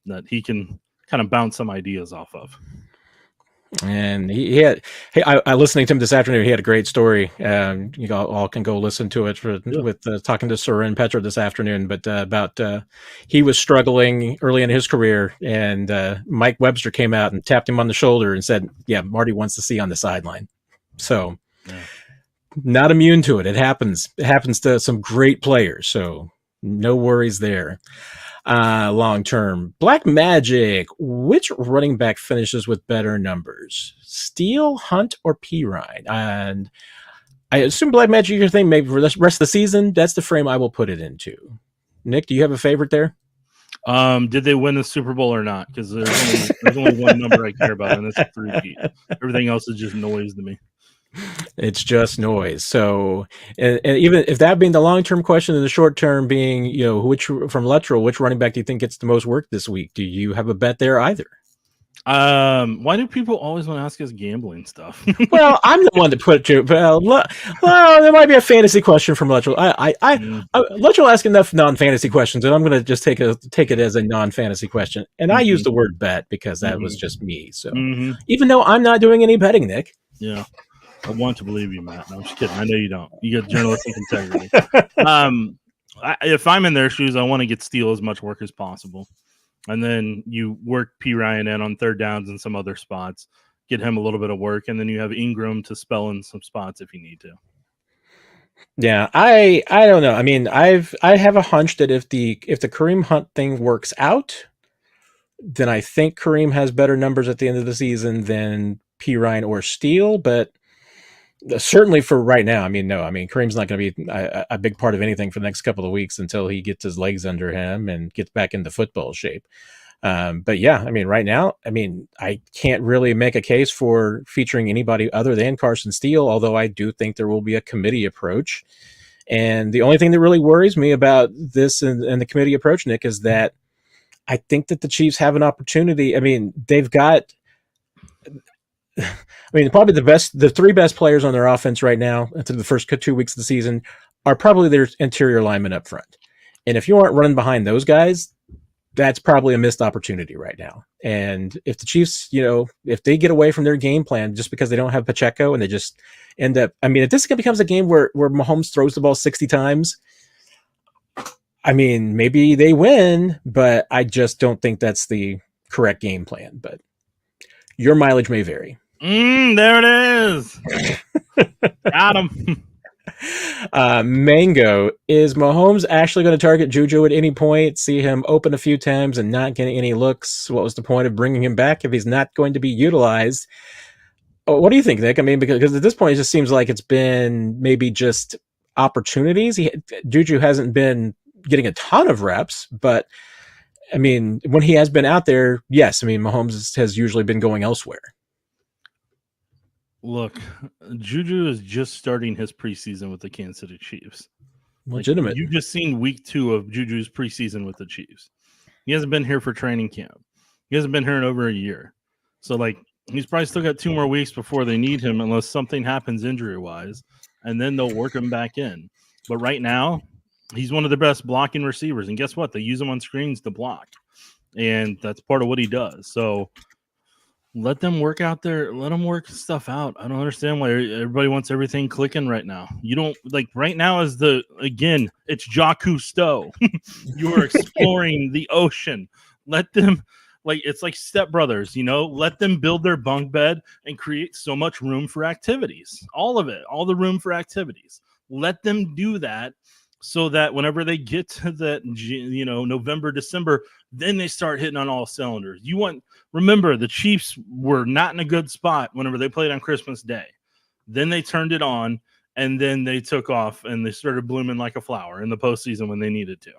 that he can kind of bounce some ideas off of. And I listening to him this afternoon. He had a great story. You all can go listen to it with talking to Soren Petra this afternoon. But about he was struggling early in his career, and Mike Webster came out and tapped him on the shoulder and said, "Yeah, Marty wants to see you on the sideline." So, not immune to it. It happens. It happens to some great players. So, no worries there. Long term, Black Magic. Which running back finishes with better numbers, Steele, Hunt, or Pirine? And I assume Black Magic, you're thinking maybe for the rest of the season. That's the frame I will put it into. Nick, do you have a favorite there? Did they win the Super Bowl or not? Because there's only one number I care about, and that's 3. Everything else is just noise to me. It's just noise. So, and even if that being the long-term question and the short-term being, which from Luttrell, which running back do you think gets the most work this week? Do you have a bet there either? Why do people always want to ask us gambling stuff? Well, I'm the one to put it to. Well, there might be a fantasy question from Luttrell. Luttrell asks enough non-fantasy questions, and I'm going to just take it as a non-fantasy question. And I use the word bet because that was just me. So even though I'm not doing any betting, Nick. Yeah. I want to believe you, Matt. No, I'm just kidding. I know you don't. You got journalistic integrity. If I'm in their shoes, I want to get Steele as much work as possible. And then you work P. Ryan in on third downs and some other spots, get him a little bit of work, and then you have Ingram to spell in some spots if you need to. Yeah, I don't know. I mean, I have a hunch that if the Kareem Hunt thing works out, then I think Kareem has better numbers at the end of the season than P. Ryan or Steele, but certainly for right now, I mean, no. I mean, Kareem's not going to be a big part of anything for the next couple of weeks until he gets his legs under him and gets back into football shape. But yeah, I mean, right now, I mean, I can't really make a case for featuring anybody other than Carson Steele, although I do think there will be a committee approach. And the only thing that really worries me about this and the committee approach, Nick, is that I think that the Chiefs have an opportunity. I mean, they've got... probably the 3 best players on their offense right now through the first 2 weeks of the season are probably their interior linemen up front. And if you aren't running behind those guys, that's probably a missed opportunity right now. And if the Chiefs, if they get away from their game plan just because they don't have Pacheco and they just end up, if this becomes a game where Mahomes throws the ball 60 times, maybe they win, but I just don't think that's the correct game plan, but your mileage may vary. There it is. Got him. Mango, is Mahomes actually going to target Juju at any point? See him open a few times and not getting any looks? What was the point of bringing him back if he's not going to be utilized? What do you think, Nick? I mean, because at this point, it just seems like it's been maybe just opportunities. Juju hasn't been getting a ton of reps, but I mean, when he has been out there, yes, I mean, Mahomes has usually been going elsewhere. Look, Juju is just starting his preseason with the Kansas City Chiefs. Legitimate. You just seen week 2 of Juju's preseason with the Chiefs. He hasn't been here for training camp. He hasn't been here in over a year. So, he's probably still got 2 more weeks before they need him unless something happens injury-wise, and then they'll work him back in. But right now, he's one of the best blocking receivers. And guess what? They use him on screens to block. And that's part of what he does. So, let them work out there. Let them work stuff out. I don't understand why everybody wants everything clicking right now. You don't right now is it's Jacques Cousteau. You are exploring the ocean. Let them, it's like Step Brothers, let them build their bunk bed and create so much room for activities. All of it, all the room for activities. Let them do that so that whenever they get to that, November, December, then they start hitting on all cylinders. Remember, the Chiefs were not in a good spot whenever they played on Christmas Day. Then they turned it on, and then they took off, and they started blooming like a flower in the postseason when they needed to.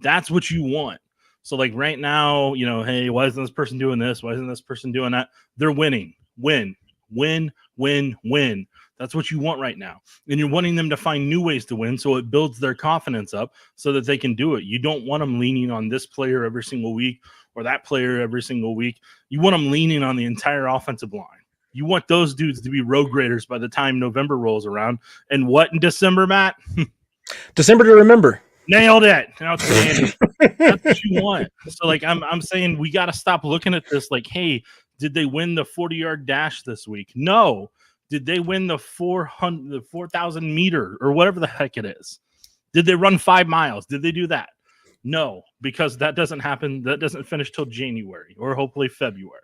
That's what you want. So, right now, hey, why isn't this person doing this? Why isn't this person doing that? They're winning. Win. That's what you want right now. And you're wanting them to find new ways to win, so it builds their confidence up so that they can do it. You don't want them leaning on this player every single week or that player every single week. You want them leaning on the entire offensive line. You want those dudes to be road graders by the time November rolls around. And what in December, Matt? December to remember. Nailed it. Outstanding. That's what you want. So, I'm saying we got to stop looking at this hey, did they win the 40-yard dash this week? No. Did they win the 4,000 meter or whatever the heck it is? Did they run 5 miles? Did they do that? No, because that doesn't happen. That doesn't finish till January or hopefully February.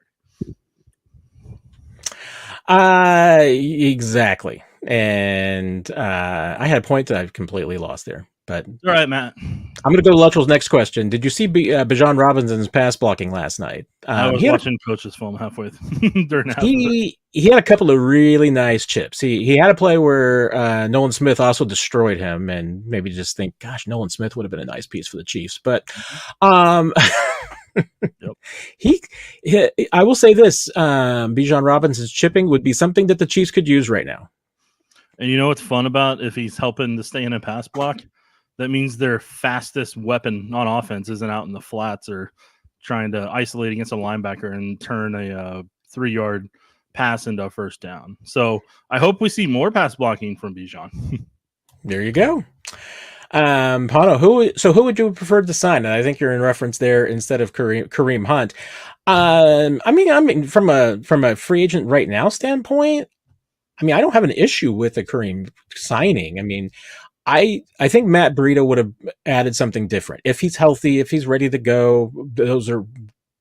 Exactly. And I had a point that I've completely lost there. But all right, Matt. I'm going to go to Luttrell's next question. Did you see Bijan Robinson's pass blocking last night? I was watching coach's film halfway during half. He had a couple of really nice chips. He had a play where Nolan Smith also destroyed him, and maybe just think, gosh, Nolan Smith would have been a nice piece for the Chiefs. But yep. I will say this: Bijan Robinson's chipping would be something that the Chiefs could use right now. And you know what's fun about if he's helping to stay in a pass block? That means their fastest weapon on offense isn't out in the flats or trying to isolate against a linebacker and turn a 3-yard pass into a first down. So I hope we see more pass blocking from Bijan. There you go. Pano, who would you prefer to sign? And I think you're in reference there instead of Kareem Hunt. I mean, from a free agent right now standpoint, I mean, I don't have an issue with a Kareem signing. I mean, I think Matt Breida would have added something different. If he's healthy, if he's ready to go, those are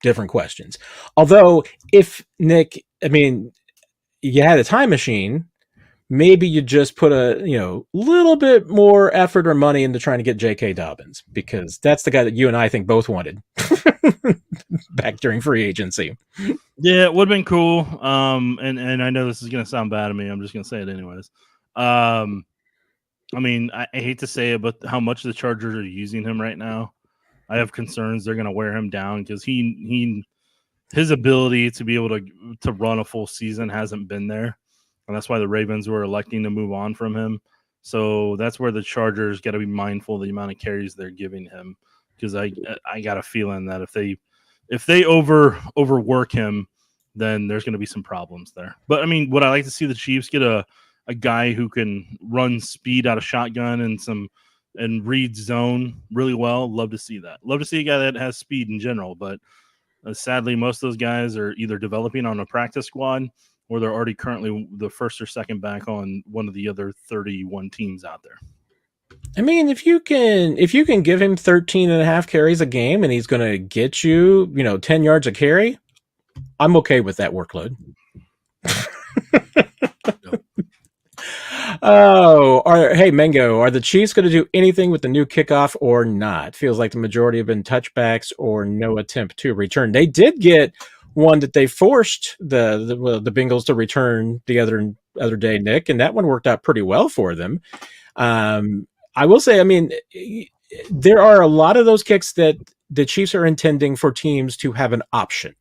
different questions. Although, if Nick, I mean, you had a time machine, maybe you just put a little bit more effort or money into trying to get J.K. Dobbins, because that's the guy that you and I think both wanted back during free agency. Yeah, it would have been cool. And I know this is going to sound bad to me. I'm just going to say it anyways. I mean, I hate to say it, but how much the Chargers are using him right now, I have concerns they're going to wear him down because his ability to be able to run a full season hasn't been there. And that's why the Ravens were electing to move on from him. So that's where the Chargers got to be mindful of the amount of carries they're giving him, because I got a feeling that if they overwork him, then there's going to be some problems there. But I mean, would I like to see the Chiefs get a guy who can run speed out of shotgun and read zone really well? Love to see that. Love to see a guy that has speed in general, but sadly, most of those guys are either developing on a practice squad or they're already currently the first or second back on one of the other 31 teams out there. I mean, if you can give him 13 and a half carries a game and he's going to get you, 10 yards a carry, I'm okay with that workload. Hey, Mango, are the Chiefs going to do anything with the new kickoff or not? Feels like the majority have been touchbacks or no attempt to return. They did get one that they forced the Bengals to return the other day, Nick, and that one worked out pretty well for them. I will say, I mean, there are a lot of those kicks that the Chiefs are intending for teams to have an option.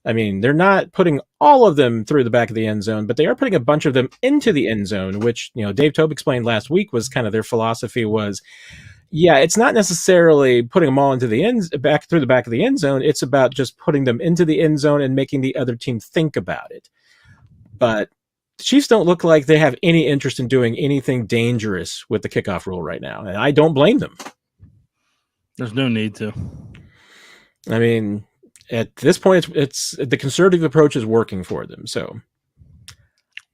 I mean, they're not putting all of them through the back of the end zone, but they are putting a bunch of them into the end zone, which, Dave Tobe explained last week was kind of their philosophy was, yeah, it's not necessarily putting them all into back through the back of the end zone. It's about just putting them into the end zone and making the other team think about it. But the Chiefs don't look like they have any interest in doing anything dangerous with the kickoff rule right now, and I don't blame them. There's no need to. I mean, at this point, it's the conservative approach is working for them. So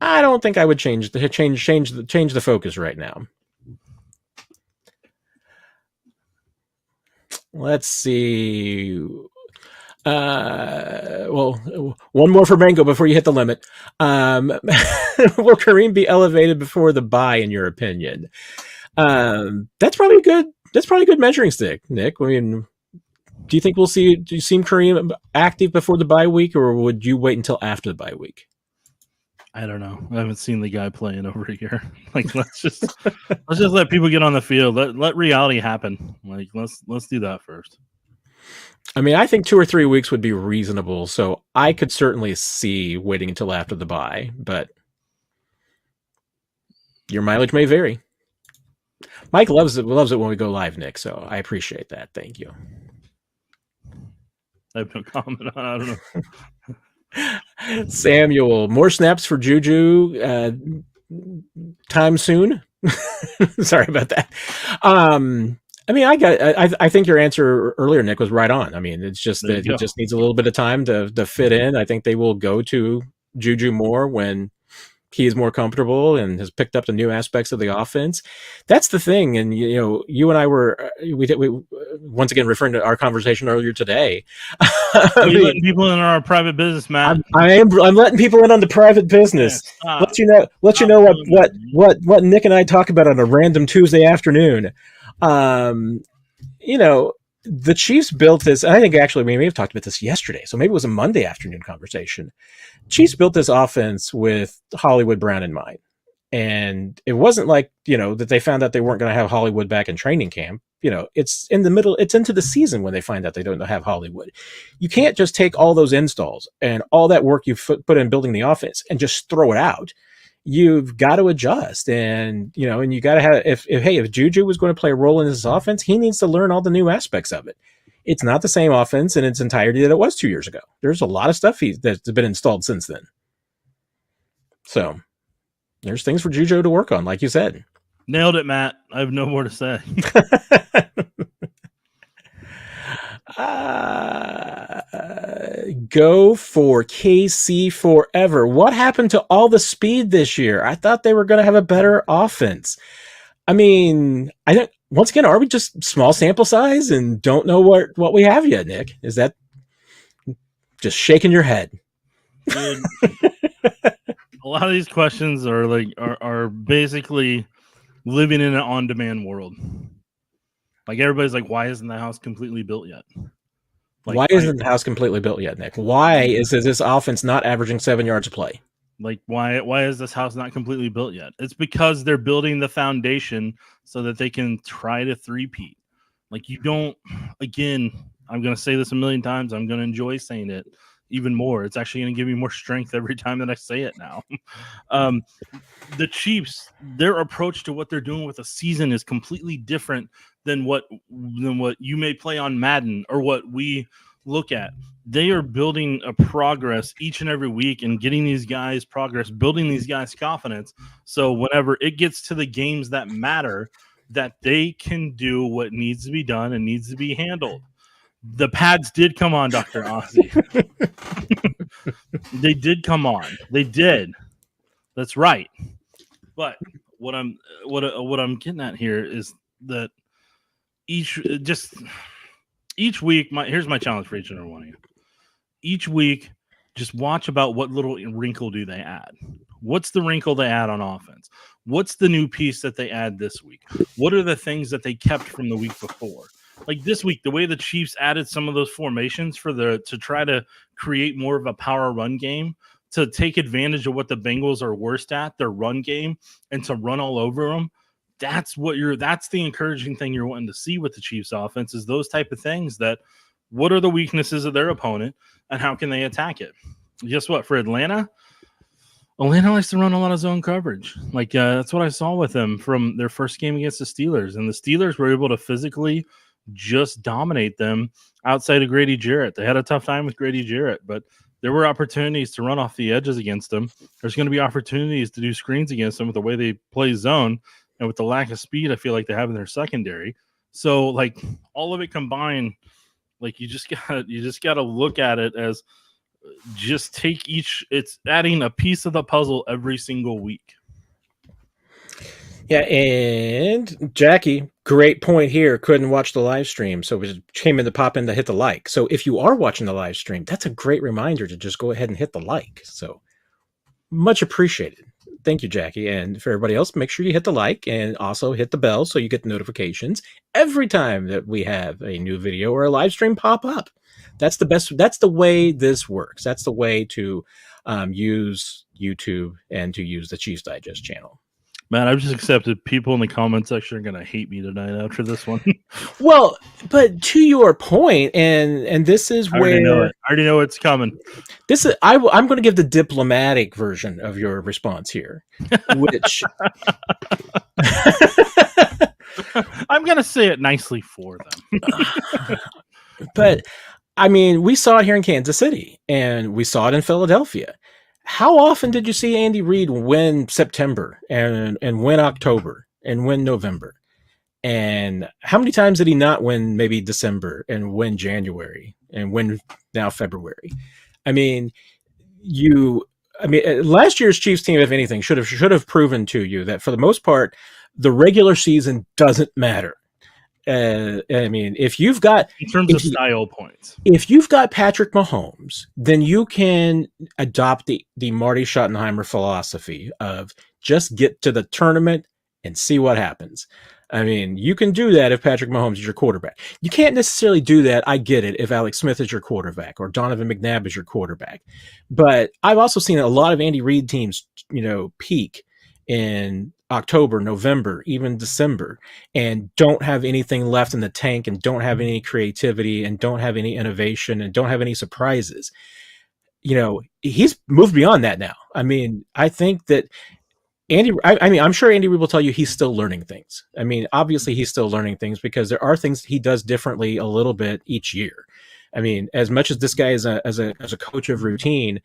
I don't think I would change the focus right now. Let's see. Well, one more for Mango before you hit the limit. Will Kareem be elevated before the bye, in your opinion? That's probably a good measuring stick, Nick. I mean, do you see Kareem active before the bye week, or would you wait until after the bye week? I don't know. I haven't seen the guy playing over here. Like, let's just let people get on the field. Let reality happen. Like, let's do that first. I mean, I think 2 or 3 weeks would be reasonable. So I could certainly see waiting until after the bye, but your mileage may vary. Mike loves it when we go live, Nick. So I appreciate that. Thank you. I have no comment on. I don't know. Samuel, more snaps for Juju. Time soon. Sorry about that. I mean, I think your answer earlier, Nick, was right on. I mean, it's just that it just needs a little bit of time to fit in. I think they will go to Juju more when he is more comfortable and has picked up the new aspects of the offense. That's the thing. And, you and I were, we once again, referring to our conversation earlier today. Letting people in our private business, Matt. I'm letting people in on the private business. Yeah, let you know what Nick and I talk about on a random Tuesday afternoon. The Chiefs built this. I think actually we may have talked about this yesterday, so maybe it was a Monday afternoon conversation. Chiefs built this offense with Hollywood Brown in mind. And it wasn't like, that they found out they weren't going to have Hollywood back in training camp. It's in the middle, it's into the season when they find out they don't have Hollywood. You can't just take all those installs and all that work you put in building the offense and just throw it out. You've got to adjust, and you got to have, if Juju was going to play a role in this offense, he needs to learn all the new aspects of it. It's not the same offense in its entirety that it was 2 years ago. There's a lot of stuff that's been installed since then. So there's things for Juju to work on, like you said. Nailed it, Matt. I have no more to say. Go for KC forever. What happened to all the speed this year? I thought they were going to have a better offense. I mean, I think, once again, are we just small sample size and don't know what we have yet, Nick? Is that just shaking your head? Dude, a lot of these questions are basically living in an on-demand world. Like, everybody's like, why isn't the house completely built yet? Like, why isn't the house completely built yet, Nick? Why is this offense not averaging 7 yards a play? Like, why is this house not completely built yet? It's because they're building the foundation so that they can try to three-peat. Like, you don't, again, I'm going to say this a million times. I'm going to enjoy saying it even more. It's actually going to give me more strength every time that I say it now. The Chiefs, their approach to what they're doing with a season is completely different than what you may play on Madden or what we look at. They are building a progress each and every week and getting these guys progress, building these guys confidence. So whenever it gets to the games that matter, that they can do what needs to be done and needs to be handled. The pads did come on, Dr. Ozzy. They did come on. They did. That's right. But what I'm getting at here is that each week, here's my challenge for each and every one of you. Each week, just watch about what little wrinkle do they add. What's the wrinkle they add on offense? What's the new piece that they add this week? What are the things that they kept from the week before? Like this week, the way the Chiefs added some of those formations to try to create more of a power run game, to take advantage of what the Bengals are worst at, their run game, and to run all over them. That's the encouraging thing you're wanting to see with the Chiefs offense, is those type of things. That what are the weaknesses of their opponent and how can they attack it? Guess what? For Atlanta likes to run a lot of zone coverage. Like that's what I saw with them from their first game against the Steelers. And the Steelers were able to physically just dominate them outside of Grady Jarrett. They had a tough time with Grady Jarrett, but there were opportunities to run off the edges against them. There's going to be opportunities to do screens against them with the way they play zone and with the lack of speed I feel like they have in their secondary. So like all of it combined, like you just gotta look at it as just it's adding a piece of the puzzle every single week. Yeah, and Jackie, great point here. Couldn't watch the live stream, so it came in to pop in to hit the like. So if you are watching the live stream, that's a great reminder to just go ahead and hit the like. So much appreciated. Thank you, Jackie. And for everybody else, make sure you hit the like and also hit the bell so you get the notifications every time that we have a new video or a live stream pop up. That's the best. That's the way this works. That's the way to use YouTube and to use the Chiefs Digest channel. Man, I've just accepted people in the comment section are going to hate me tonight after this one. Well, but to your point, and this is where I already know it's coming. This is I'm going to give the diplomatic version of your response here, which I'm going to say it nicely for them. But I mean, we saw it here in Kansas City, and we saw it in Philadelphia. How often did you see Andy Reid win September and win October and win November? And how many times did he not win maybe December and win January and win now February? I mean, last year's Chiefs team, if anything, should have proven to you that for the most part, the regular season doesn't matter. I mean, if you've got in terms of style points, if you've got Patrick Mahomes, then you can adopt the Marty Schottenheimer philosophy of just get to the tournament and see what happens. I mean, you can do that if Patrick Mahomes is your quarterback. You can't necessarily do that, I get it, if Alex Smith is your quarterback or Donovan McNabb is your quarterback. But I've also seen a lot of Andy Reid teams, peak in October, November, even December, and don't have anything left in the tank and don't have any creativity and don't have any innovation and don't have any surprises. He's moved beyond that now. I mean, I think that I'm sure Andy Reid will tell you he's still learning things. I mean, obviously he's still learning things because there are things he does differently a little bit each year. I mean, as much as this guy is as a coach of routine,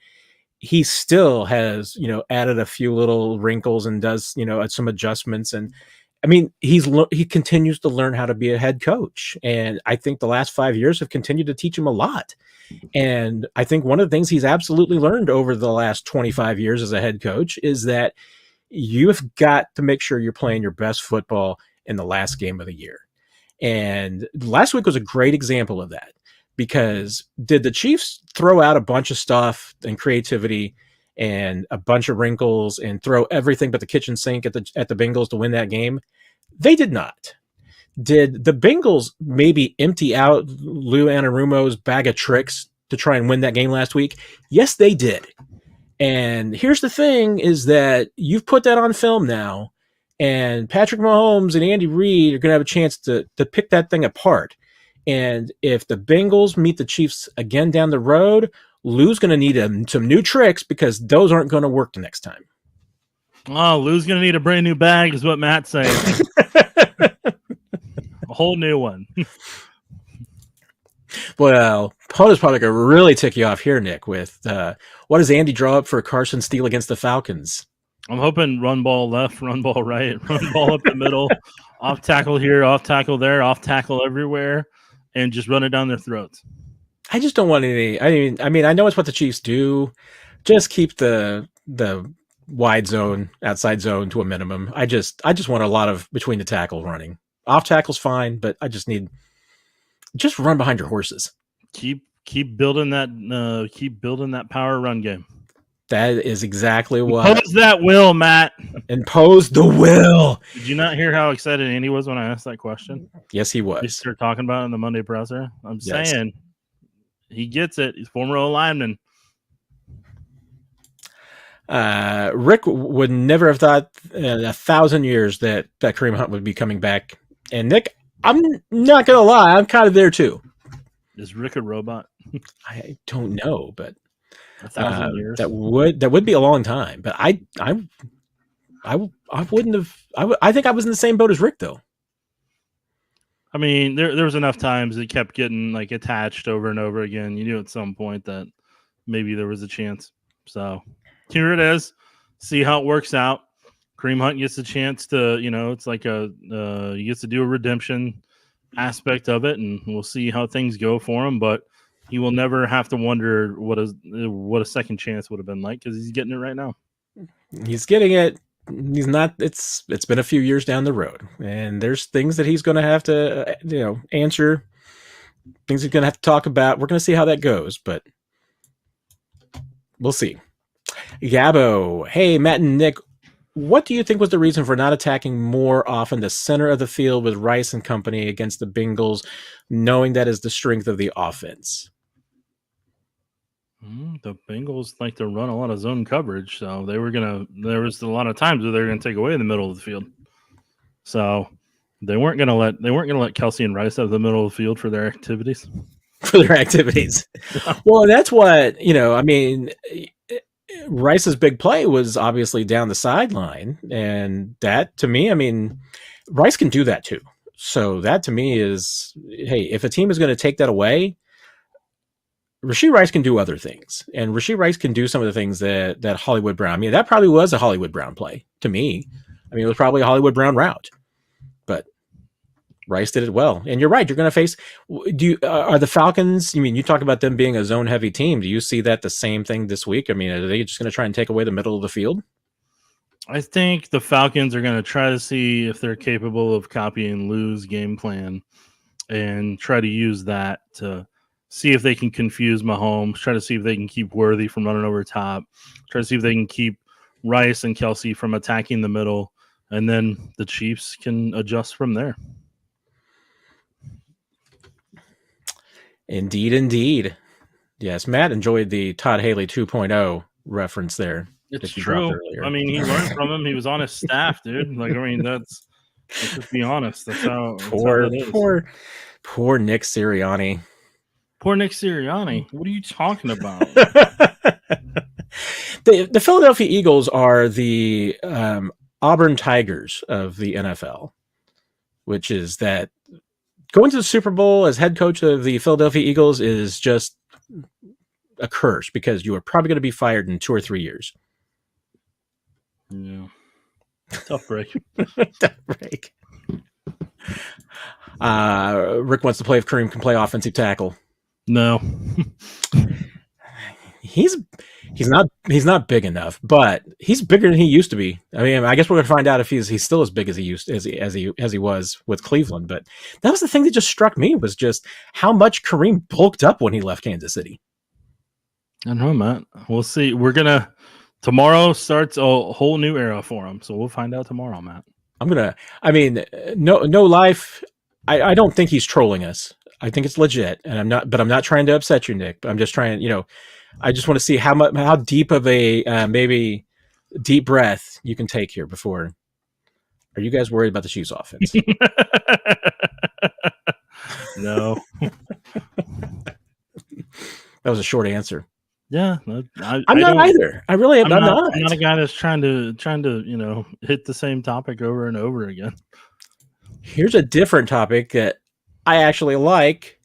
he still has, added a few little wrinkles and does, some adjustments. And I mean, he continues to learn how to be a head coach. And I think the last 5 years have continued to teach him a lot. And I think one of the things he's absolutely learned over the last 25 years as a head coach is that you've got to make sure you're playing your best football in the last game of the year. And last week was a great example of that. Because did the Chiefs throw out a bunch of stuff and creativity and a bunch of wrinkles and throw everything but the kitchen sink at the Bengals to win that game? They did not. Did the Bengals maybe empty out Lou Anarumo's bag of tricks to try and win that game last week? Yes, they did. And here's the thing is that you've put that on film now, and Patrick Mahomes and Andy Reid are going to have a chance to pick that thing apart. And if the Bengals meet the Chiefs again down the road, Lou's going to need some new tricks because those aren't going to work the next time. Oh, Lou's going to need a brand new bag is what Matt's saying. A whole new one. Well, Paul is probably going to really tick you off here, Nick, with what does Andy draw up for Carson Steele against the Falcons? I'm hoping run ball left, run ball right, run ball up the middle, off tackle here, off tackle there, off tackle everywhere. And just run it down their throats. I just don't want any. I mean, I know it's what the Chiefs do. Just keep the wide zone, outside zone to a minimum. I just want a lot of between the tackle running. Off tackle's fine, but I just run behind your horses. Keep building that power run game. That is exactly what. Impose that will, Matt. Impose the will. Did you not hear how excited Andy was when I asked that question? Yes, he was. We started talking about it in the Monday presser. I'm saying he gets it. He's former O-lineman. Rick would never have thought in 1,000 years that Kareem Hunt would be coming back. And Nick, I'm not gonna lie, I'm kind of there too. Is Rick a robot? I don't know, but 1,000 years. That would be a long time. But I wouldn't have. I think I was in the same boat as Rick, though. I mean, there was enough times it kept getting like attached over and over again. You knew at some point that maybe there was a chance. So here it is. See how it works out. Kareem Hunt gets a chance to, it's like he gets to do a redemption aspect of it, and we'll see how things go for him. But he will never have to wonder what a second chance would have been like, because he's getting it right now. He's getting it. He's not. It's been a few years down the road, and there's things that he's going to have to answer. Things he's going to have to talk about. We're going to see how that goes, but we'll see. Gabo, hey Matt and Nick, what do you think was the reason for not attacking more often the center of the field with Rice and company against the Bengals, knowing that is the strength of the offense? The Bengals like to run a lot of zone coverage, so there was a lot of times where they were going to take away the middle of the field. So they weren't going to let Kelce and Rice have the middle of the field for their activities. Well, that's what, I mean, Rice's big play was obviously down the sideline, and that to me, I mean, Rice can do that too. So that to me is, hey, if a team is going to take that away, Rashee Rice can do other things, and Rashee Rice can do some of the things that Hollywood Brown. I mean, that probably was a Hollywood Brown play to me. I mean, it was probably a Hollywood Brown route, but Rice did it well. And you're right. You're going to face. Are the Falcons? I mean, you talk about them being a zone heavy team. Do you see that the same thing this week? I mean, are they just going to try and take away the middle of the field? I think the Falcons are going to try to see if they're capable of copying Lou's game plan and try to use that to see if they can confuse Mahomes, try to see if they can keep Worthy from running over top, try to see if they can keep Rice and Kelce from attacking the middle, and then the Chiefs can adjust from there. Indeed. Yes, Matt enjoyed the Todd Haley 2.0 reference there. It's true. I mean, he learned from him. He was on his staff, dude. Like, I mean, let's just be honest. That's how it is. Poor Nick Sirianni. Poor Nick Sirianni. What are you talking about? The Philadelphia Eagles are the Auburn Tigers of the NFL, which is that going to the Super Bowl as head coach of the Philadelphia Eagles is just a curse, because you are probably going to be fired in 2 or 3 years. Yeah. Tough break. Tough break. Rick wants to play if Kareem can play offensive tackle. No. He's not big enough, but he's bigger than he used to be. I mean, I guess we're going to find out if he's still as big as he was with Cleveland. But that was the thing that just struck me, was just how much Kareem bulked up when he left Kansas City. I don't know, Matt. We'll see. Tomorrow starts a whole new era for him, so we'll find out tomorrow, Matt. No life. I don't think he's trolling us. I think it's legit, and I'm not trying to upset you, Nick. But I'm just trying, I just want to see how deep of a maybe deep breath you can take here before. Are you guys worried about the Chiefs offense? No. That was a short answer. Yeah, I'm not either. I really am. I'm not. I'm not a guy that's trying to hit the same topic over and over again. Here's a different topic that I actually like.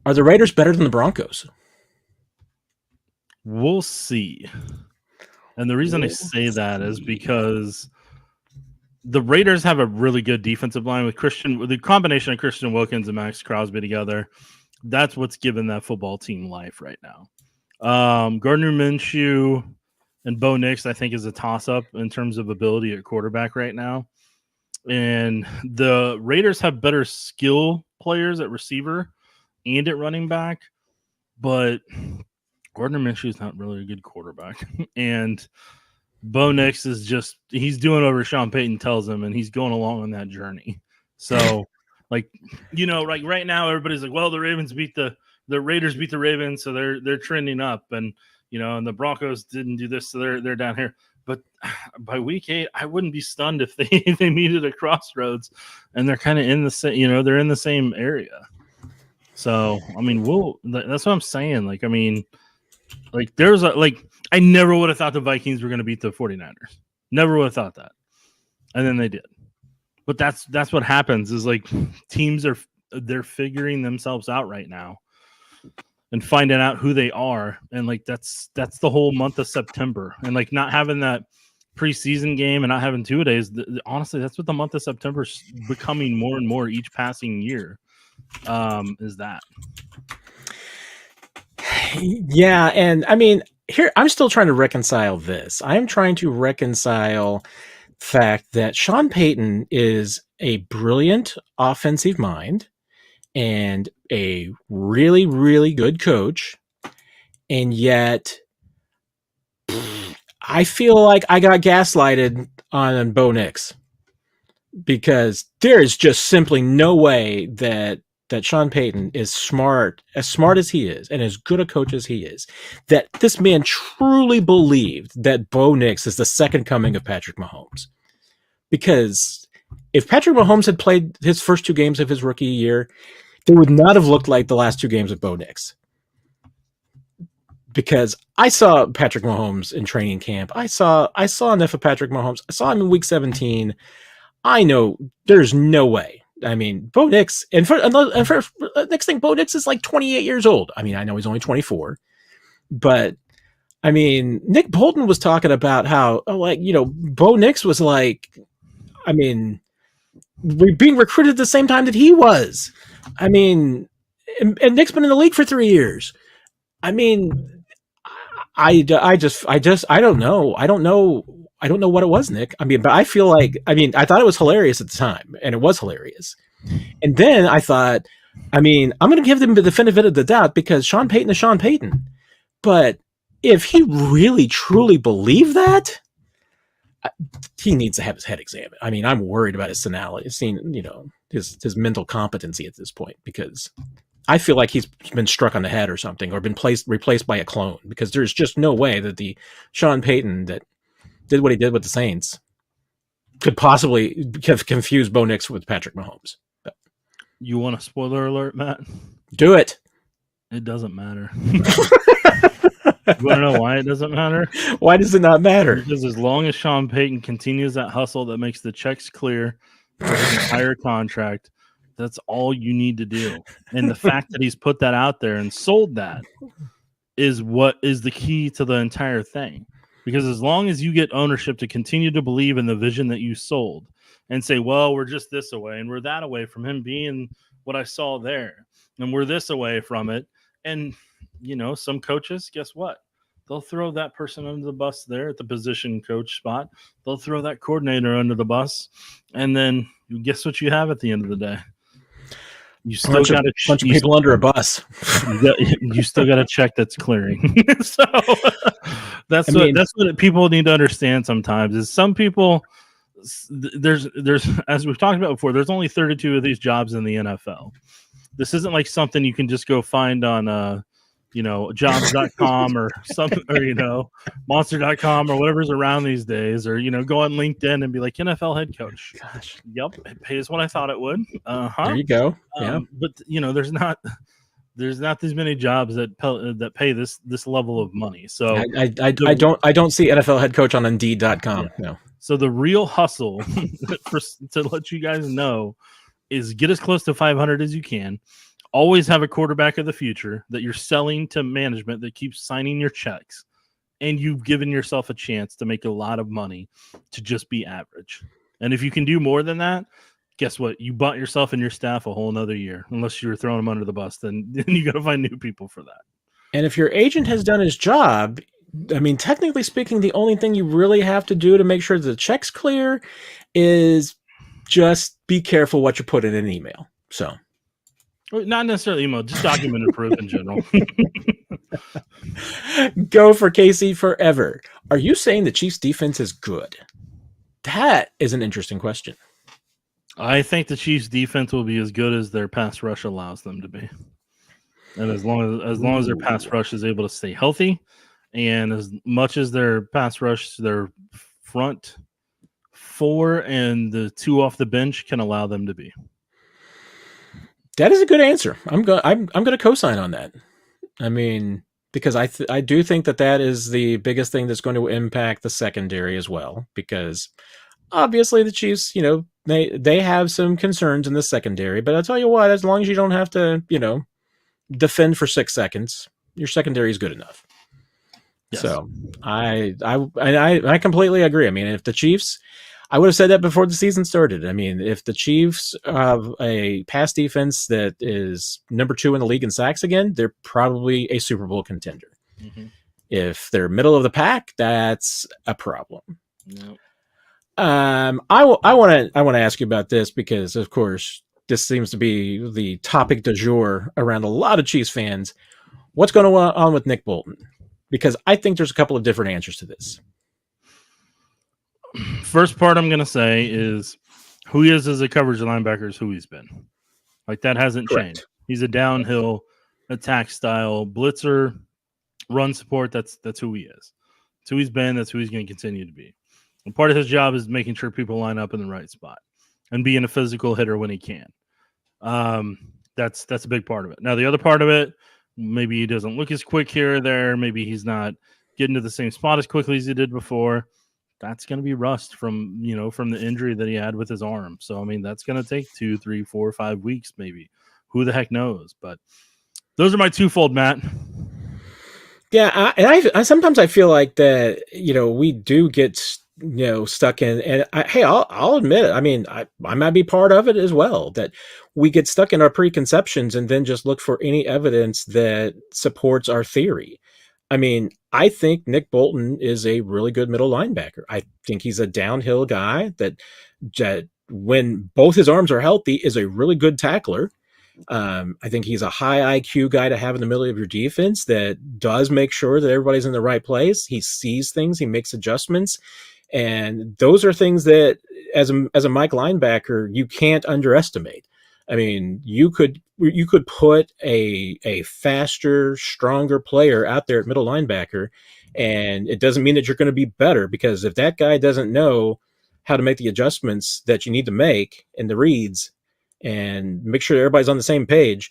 Are the Raiders better than the Broncos? We'll see. And the reason I say that is because the Raiders have a really good defensive line with the combination of Christian Wilkins and Max Crosby together. That's what's given that football team life right now. Gardner Minshew and Bo Nix, I think, is a toss-up in terms of ability at quarterback right now. And the Raiders have better skill players at receiver and at running back, but Gardner Minshew is not really a good quarterback. And Bo Nix is just, he's doing whatever Sean Payton tells him, and he's going along on that journey. So, like, like right now, everybody's like, well, the Raiders beat the Ravens, so they're trending up, and and the Broncos didn't do this, so they're down here. But by week 8, I wouldn't be stunned if they meet at a crossroads, and they're kind of in the same, they're in the same area. So, I mean, that's what I'm saying. Like, I mean, like I never would have thought the Vikings were going to beat the 49ers. Never would have thought that. And then they did. But that's what happens is like teams they're figuring themselves out right now and finding out who they are. And like that's the whole month of September. And like not having that preseason game and not having 2 days, honestly, that's what the month of September is becoming more and more each passing year. Is that. Yeah, and I mean, here I'm still trying to reconcile this. I'm trying to reconcile the fact that Sean Payton is a brilliant offensive mind and a really, really good coach, and yet I feel like I got gaslighted on Bo Nix because there is just simply no way that Sean Payton is as smart as he is, and as good a coach as he is, that this man truly believed that Bo Nix is the second coming of Patrick Mahomes. Because if Patrick Mahomes had played his first 2 games of his rookie year, they would not have looked like the last 2 games of Bo Nix. Because I saw Patrick Mahomes in training camp. I saw enough of Patrick Mahomes. I saw him in week 17. I know there's no way. I mean, Bo Nix, and for next thing, Bo Nix is like 28 years old. I mean, I know he's only 24, but I mean, Nick Bolton was talking about how, Bo Nix was like, I mean, being recruited at the same time that he was. I mean, and Nick's been in the league for 3 years. I mean, I don't know. I don't know what it was, Nick. I mean, but I feel like, I thought it was hilarious at the time, and it was hilarious. And then I thought, I'm going to give them the benefit of the doubt because Sean Payton is Sean Payton. But if he really, truly believed that, he needs to have his head examined. I mean, I'm worried about his senility, his mental competency at this point, because I feel like he's been struck on the head or something, or been replaced by a clone, because there's just no way that the Sean Payton that did what he did with the Saints could possibly have confused Bo Nix with Patrick Mahomes. But you want a spoiler alert, Matt? Do it. It doesn't matter. You want to know why it doesn't matter? Why does it not matter? Because as long as Sean Payton continues that hustle that makes the checks clear for his entire contract, that's all you need to do. And the fact that he's put that out there and sold that is what is the key to the entire thing. Because as long as you get ownership to continue to believe in the vision that you sold and say, well, we're just this away and we're that away from him being what I saw there, and we're this away from it. And, some coaches, guess what? They'll throw that person under the bus there at the position coach spot. They'll throw that coordinator under the bus. And then guess what you have at the end of the day? You still got a bunch of people under a bus. You still got a check that's clearing. So that's what people need to understand sometimes is some people, there's as we've talked about before, there's only 32 of these jobs in the NFL. This isn't like something you can just go find on jobs.com or something, or monster.com or whatever's around these days, or go on LinkedIn and be like NFL head coach. Gosh, yep, it pays what I thought it would. There you go. Yeah, but there's not these many jobs that pay this level of money. So I don't see NFL head coach on Indeed.com. Yeah. No. So the real hustle to let you guys know is get as close to 500 as you can. Always have a quarterback of the future that you're selling to management that keeps signing your checks, and you've given yourself a chance to make a lot of money to just be average. And if you can do more than that, guess what? You bought yourself and your staff a whole nother year. Unless you were throwing them under the bus, then you got to find new people for that. And if your agent has done his job, technically speaking, the only thing you really have to do to make sure the check's clear is just be careful what you put in an email. So, not necessarily email, just documented proof in general. go for KC forever. Are you saying the Chiefs defense is good? That is an interesting question. I think the Chiefs defense will be as good as their pass rush allows them to be. And as long as their pass rush is able to stay healthy, and as much as their pass rush, their front four and the two off the bench can allow them to be. That is a good answer. I'm going to co-sign on that. I mean, because I do think that is the biggest thing that's going to impact the secondary as well, because obviously the Chiefs, they have some concerns in the secondary, but I'll tell you what, as long as you don't have to, defend for 6 seconds, your secondary is good enough. Yes. So I completely agree. I mean, if the Chiefs, I would have said that before the season started. I mean, if the Chiefs have a pass defense that is number 2 in the league in sacks again, they're probably a Super Bowl contender. Mm-hmm. If they're middle of the pack, that's a problem. Nope. I want to ask you about this because, of course, this seems to be the topic du jour around a lot of Chiefs fans. What's going on with Nick Bolton? Because I think there's a couple of different answers to this. First part I'm going to say is who he is as a coverage linebacker is who he's been. Like, that hasn't changed. He's a downhill attack style blitzer, run support. That's who he is. That's who he's been. That's who he's going to continue to be. And part of his job is making sure people line up in the right spot and being a physical hitter when he can. That's a big part of it. Now, the other part of it, maybe he doesn't look as quick here or there. Maybe he's not getting to the same spot as quickly as he did before. That's going to be rust from the injury that he had with his arm. So, I mean, that's going to take 2, 3, 4, 5 weeks, maybe. Who the heck knows? But those are my twofold, Matt. Yeah, I sometimes I feel like that, we do get stuck in, and I'll admit it. I mean, I might be part of it as well, that we get stuck in our preconceptions and then just look for any evidence that supports our theory. I mean, I think Nick Bolton is a really good middle linebacker. I think he's a downhill guy that when both his arms are healthy is a really good tackler. I think he's a high IQ guy to have in the middle of your defense that does make sure that everybody's in the right place. He sees things, he makes adjustments. And those are things that as a Mike linebacker, you can't underestimate. I mean, you could put a faster, stronger player out there at middle linebacker, and it doesn't mean that you're going to be better, because if that guy doesn't know how to make the adjustments that you need to make in the reads and make sure everybody's on the same page,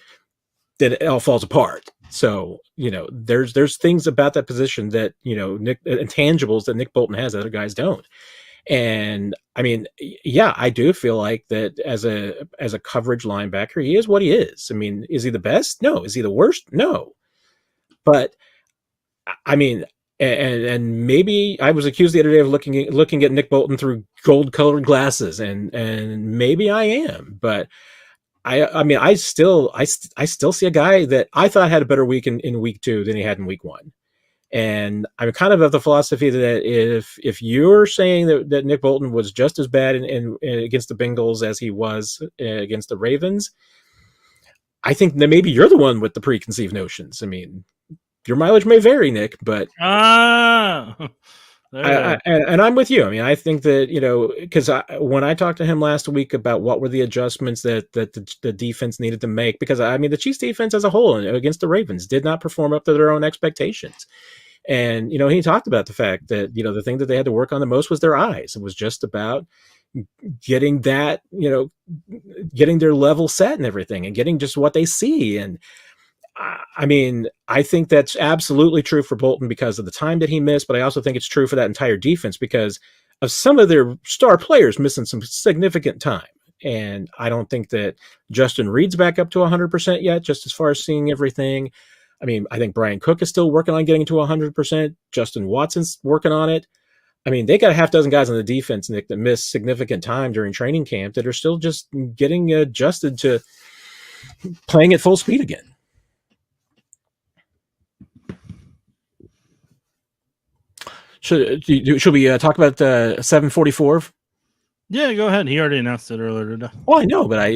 then it all falls apart. So, there's things about that position that, intangibles that Nick Bolton has that other guys don't. And I mean, yeah, I do feel like that as a coverage linebacker, he is what he is. I mean, is he the best? No. Is he the worst? No. But I mean, and maybe I was accused the other day of looking at Nick Bolton through gold-colored glasses, and maybe I am, but I mean, I still see a guy that I thought had a better week in week 2 than he had in week 1. And I'm kind of the philosophy that if you're saying that Nick Bolton was just as bad in against the Bengals as he was against the Ravens, I think that maybe you're the one with the preconceived notions. I mean, your mileage may vary, Nick, but and I'm with you. I mean, I think that, because when I talked to him last week about what were the adjustments that the defense needed to make, because I mean, the Chiefs defense as a whole against the Ravens did not perform up to their own expectations. And, he talked about the fact that, the thing that they had to work on the most was their eyes. It was just about getting that, getting their level set and everything, and getting just what they see. And I mean, I think that's absolutely true for Bolton because of the time that he missed, but I also think it's true for that entire defense because of some of their star players missing some significant time. And I don't think that Justin Reed's back up to 100% yet, just as far as seeing everything. I mean, I think Brian Cook is still working on getting to 100%. Justin Watson's working on it. I mean, they got a half dozen guys on the defense, Nick, that missed significant time during training camp that are still just getting adjusted to playing at full speed again. Should we talk about 744? Yeah, go ahead. He already announced it earlier today. Well, I know, but I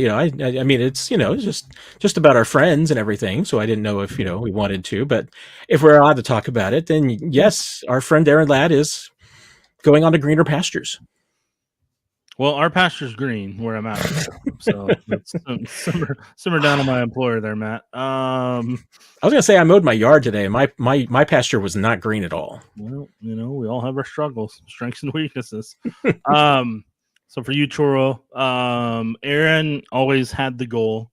mean, it's it's just about our friends and everything. So I didn't know if we wanted to, but if we're allowed to talk about it, then yes, our friend Aaron Ladd is going on to greener pastures. Well, our pasture's green where I'm at, so let's simmer down on my employer there, Matt. I was gonna say I mowed my yard today, and my pasture was not green at all. Well, we all have our struggles, strengths and weaknesses. So for you, Choro, Aaron always had the goal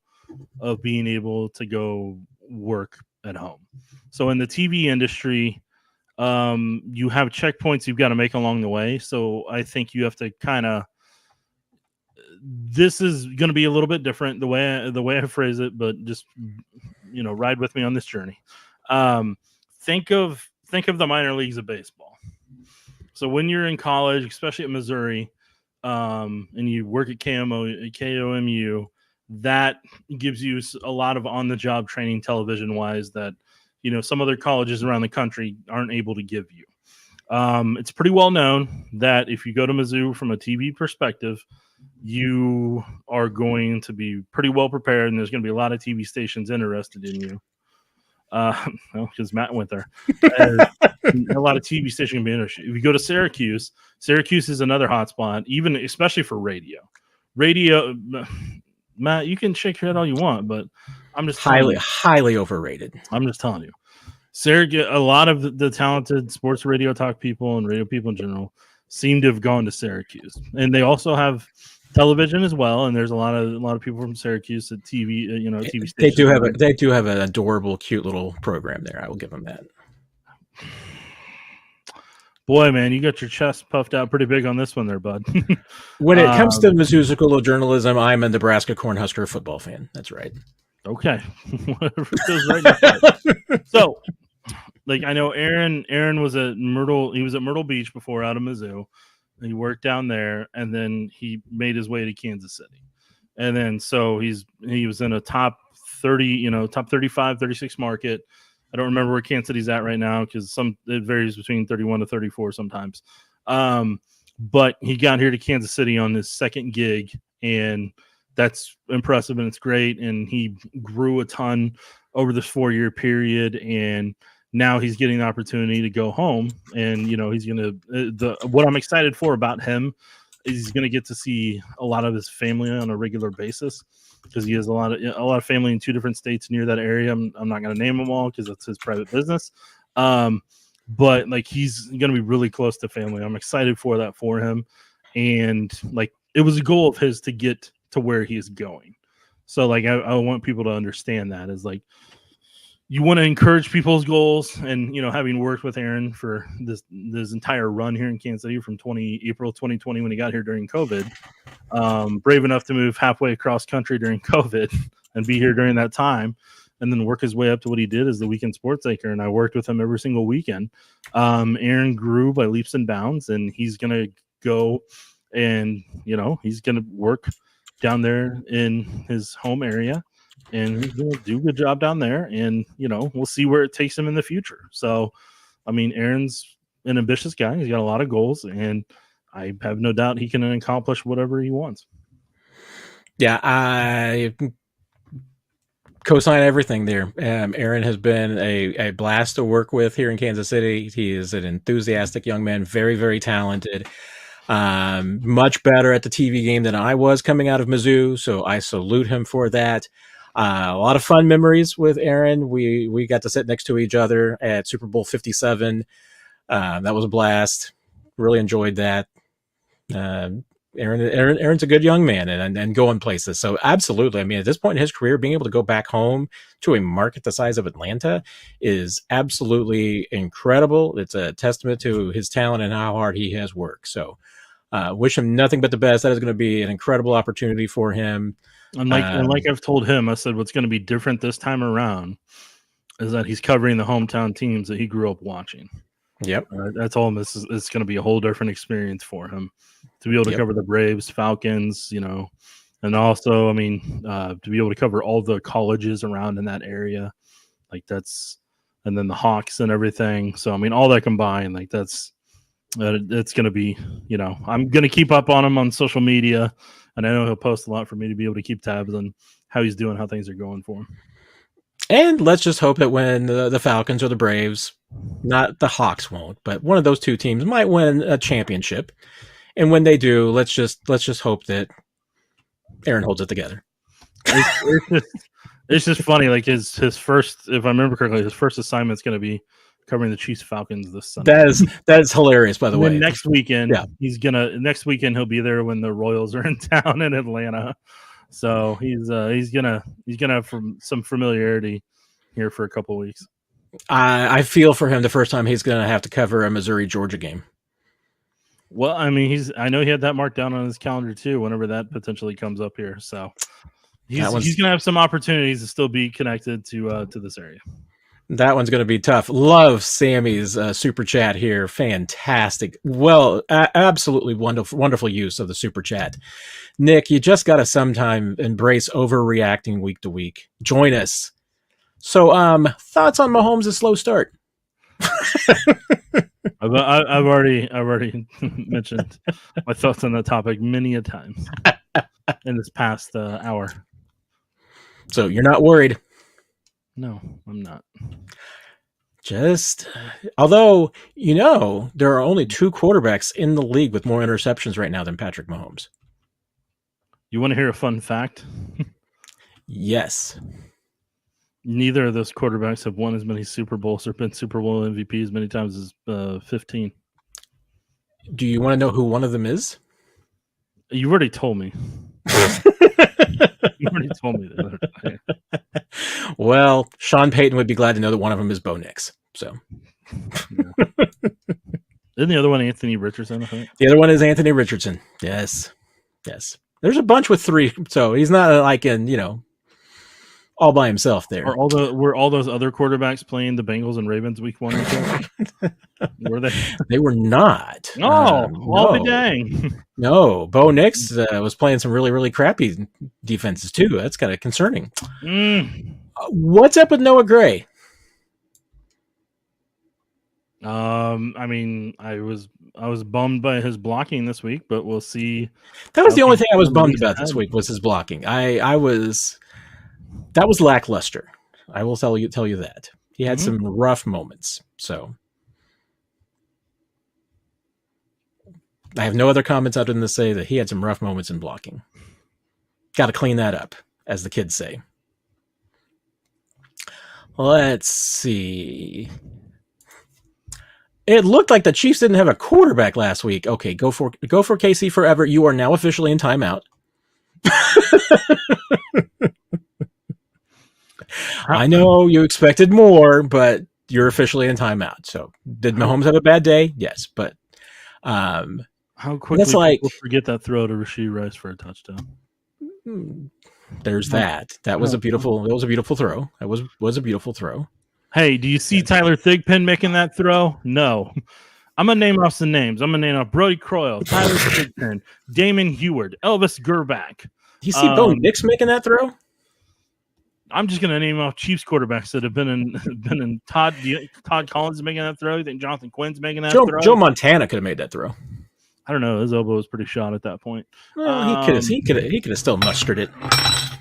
of being able to go work at home. So in the TV industry, you have checkpoints you've got to make along the way. So I think you have to kind of. This is going to be a little bit different the way I phrase it, but just ride with me on this journey. Think of the minor leagues of baseball. So when you're in college, especially at Missouri, and you work at KOMU, that gives you a lot of on-the-job training television-wise that some other colleges around the country aren't able to give you. It's pretty well known that if you go to Mizzou from a TV perspective, you are going to be pretty well prepared, and there's going to be a lot of TV stations interested in you. Because Matt went there. A lot of TV stations can be interested. If you go to Syracuse is another hotspot, especially for radio. Radio, Matt, you can shake your head all you want, but I'm just highly overrated. I'm just telling you. Syracuse, a lot of the talented sports radio talk people and radio people in general seem to have gone to Syracuse, and they also have television as well. And there's a lot of people from Syracuse at TV, TV stations. They do have an adorable, cute little program there. I will give them that. Boy, man, you got your chest puffed out pretty big on this one there, bud. When it comes to Mizzou School of Journalism, I'm a Nebraska Cornhusker football fan. That's right. Okay. Whatever feels right. So, I know Aaron was at Myrtle. He was at Myrtle Beach before out of Mizzou. He worked down there, and then he made his way to Kansas City. And then so he was in a top 30, top 35, 36 market. I don't remember where Kansas City's at right now because it varies between 31 to 34 sometimes. But he got here to Kansas City on his second gig, and that's impressive and it's great. And he grew a ton over this 4-year period, and now he's getting the opportunity to go home. And he's gonna. What I'm excited for about him is he's gonna get to see a lot of his family on a regular basis, because he has a lot of family in 2 different states near that area. I'm not going to name them all because it's his private business. But he's going to be really close to family. I'm excited for that for him. And it was a goal of his to get to where he is going. So I want people to understand that is you want to encourage people's goals. And, having worked with Aaron for this entire run here in Kansas City from April 2020, when he got here during COVID, brave enough to move halfway across country during COVID and be here during that time, and then work his way up to what he did as the weekend sports anchor. And I worked with him every single weekend. Aaron grew by leaps and bounds, and he's going to go and, he's going to work down there in his home area, and he's going to do a good job down there. And, we'll see where it takes him in the future. So, Aaron's an ambitious guy. He's got a lot of goals, and I have no doubt he can accomplish whatever he wants. Yeah, I co-sign everything there. Aaron has been a blast to work with here in Kansas City. He is an enthusiastic young man, very, very talented. Much better at the TV game than I was coming out of Mizzou, so I salute him for that. A lot of fun memories with Aaron. We got to sit next to each other at Super Bowl 57. That was a blast. Really enjoyed that. Aaron's a good young man and going places. So absolutely. At this point in his career, being able to go back home to a market the size of Atlanta is absolutely incredible. It's a testament to his talent and how hard he has worked. So wish him nothing but the best. That is going to be an incredible opportunity for him. And like I've told him, I said, what's going to be different this time around is that he's covering the hometown teams that he grew up watching. Yep. I told him it's going to be a whole different experience for him to be able to cover the Braves, Falcons, and also, to be able to cover all the colleges around in that area, and then the Hawks and everything. So, all that combined, that's It's going to be, I'm going to keep up on him on social media, and I know he'll post a lot for me to be able to keep tabs on how he's doing, how things are going for him. And let's just hope that when the Falcons or the Braves, not the Hawks won't, but one of those two teams might win a championship. And when they do, let's just hope that Aaron holds it together. It's just funny. Like his first, if I remember correctly, his first assignment is going to be covering the Chiefs Falcons this Sunday. That is hilarious, by the way. Next weekend, next weekend he'll be there when the Royals are in town in Atlanta. So he's gonna have some familiarity here for a couple of weeks. I feel for him the first time he's gonna have to cover a Missouri-Georgia game. Well, I mean, I know he had that marked down on his calendar too. Whenever that potentially comes up here, so he's gonna have some opportunities to still be connected to this area. That one's going to be tough. Love Sammy's super chat here. Fantastic. Well, absolutely wonderful use of the super chat. Nick, you just got to sometime embrace overreacting week to week. Join us. So, thoughts on Mahomes' slow start? I've already mentioned my thoughts on that topic many a time in this past hour. So you're not worried? No, I'm not. Although, there are only two quarterbacks in the league with more interceptions right now than Patrick Mahomes. You want to hear a fun fact? Yes. Neither of those quarterbacks have won as many Super Bowls or been Super Bowl MVP as many times as 15. Do you want to know who one of them is? You already told me. You already told me that. Well, Sean Payton would be glad to know that one of them is Bo Nix. So, yeah. Isn't the other one Anthony Richardson? I think the other one is Anthony Richardson. Yes. There's a bunch with three, so he's not like all by himself there. Were all those other quarterbacks playing the Bengals and Ravens week 1 or 2? Were they? They were not. No. I'll be dang. No, Bo Nix was playing some really, really crappy defenses too. That's kind of concerning. What's up with Noah Gray? I mean, I was bummed by his blocking this week, but we'll see. That was the only thing I was bummed about this week was his blocking. That was lackluster. I will tell you that. He had some rough moments. So I have no other comments other than to say that he had some rough moments in blocking. Got to clean that up, as the kids say. Let's see. It looked like the Chiefs didn't have a quarterback last week. Okay, go for KC forever. You are now officially in timeout. I know you expected more, but you're officially in timeout. So, did Mahomes have a bad day? Yes, but how quickly people forget that throw to Rashee Rice for a touchdown? There's that. That was a beautiful throw. That was a beautiful throw. Hey, do you see Tyler Thigpen making that throw? No. I'm going to name off some names. I'm going to name off Brody Croyle, Tyler Thigpen, Damon Heward, Elvis Gerback. Do you see Bo Nix making that throw? I'm just going to name off Chiefs quarterbacks that have been in Todd Collins is making that throw. You think Jonathan Quinn's making that throw? Joe Montana could have made that throw. I don't know. His elbow was pretty shot at that point. Well, he could have still mustered it.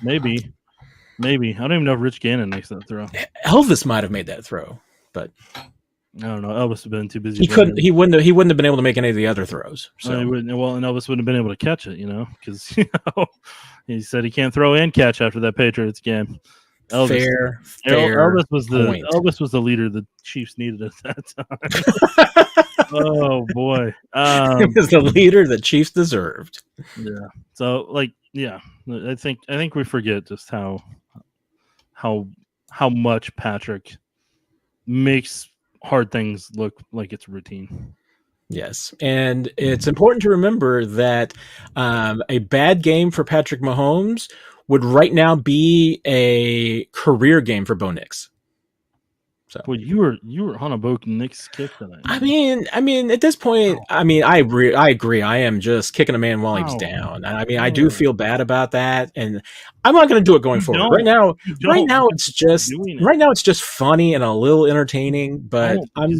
Maybe. I don't even know if Rich Gannon makes that throw. Elvis might have made that throw, but I don't know. Elvis would have been too busy. He wouldn't have been able to make any of the other throws. So and Elvis wouldn't have been able to catch it, because he said he can't throw and catch after that Patriots game. Fair Elvis was point. Elvis was the leader the Chiefs needed at that time. Oh boy, he was the leader the Chiefs deserved. Yeah. So I think we forget just how much Patrick makes hard things look like it's routine. Yes, and it's important to remember that a bad game for Patrick Mahomes would right now be a career game for Bo Nix. So, well, you were on a Bo Nix kick tonight. I mean, at this point, I agree. I am just kicking a man while he's down. I do feel bad about that, and I'm not going to do it going forward. Right now, it's just funny and a little entertaining. But I'm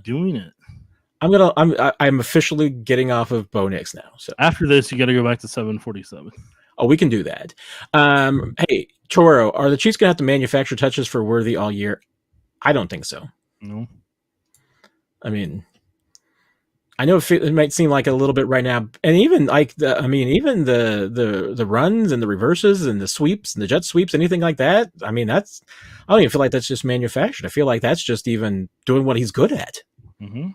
doing it. I'm officially getting off of Bo Nix now. So After this, you got to go back to 747. oh, we can do that. Hey, Toro, are the Chiefs gonna have to manufacture touches for Worthy all year? I don't think so. No. I mean, I know it might seem like a little bit right now, and even like even the runs and the reverses and the sweeps and the jet sweeps, anything like that. I mean, I don't even feel like that's just manufactured. I feel like that's just even doing what he's good at. Mm-hmm.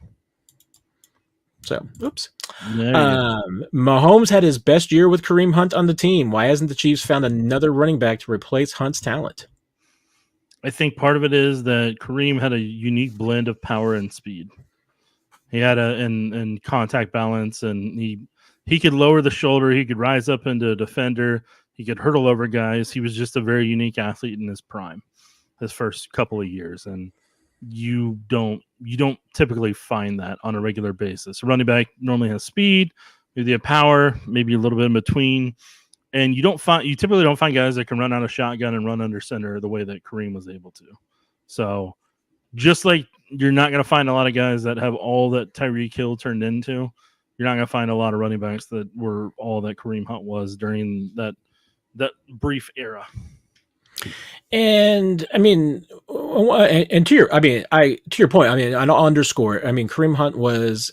So, oops. Mahomes had his best year with Kareem Hunt on the team. Why hasn't the Chiefs found another running back to replace Hunt's talent? I think part of it is that Kareem had a unique blend of power and speed. He had and contact balance, and he could lower the shoulder. He could rise up into a defender. He could hurdle over guys. He was just a very unique athlete in his prime, his first couple of years, and you don't typically find that on a regular basis. A running back normally has speed, maybe have power, maybe a little bit in between, and you typically don't find guys that can run out of shotgun and run under center the way that Kareem was able to. So just like you're not going to find a lot of guys that have all that Tyreek Hill turned into, you're not going to find a lot of running backs that were all that Kareem Hunt was during that brief era. And I mean, and to your point, I mean, I'll underscore. I mean, Kareem Hunt was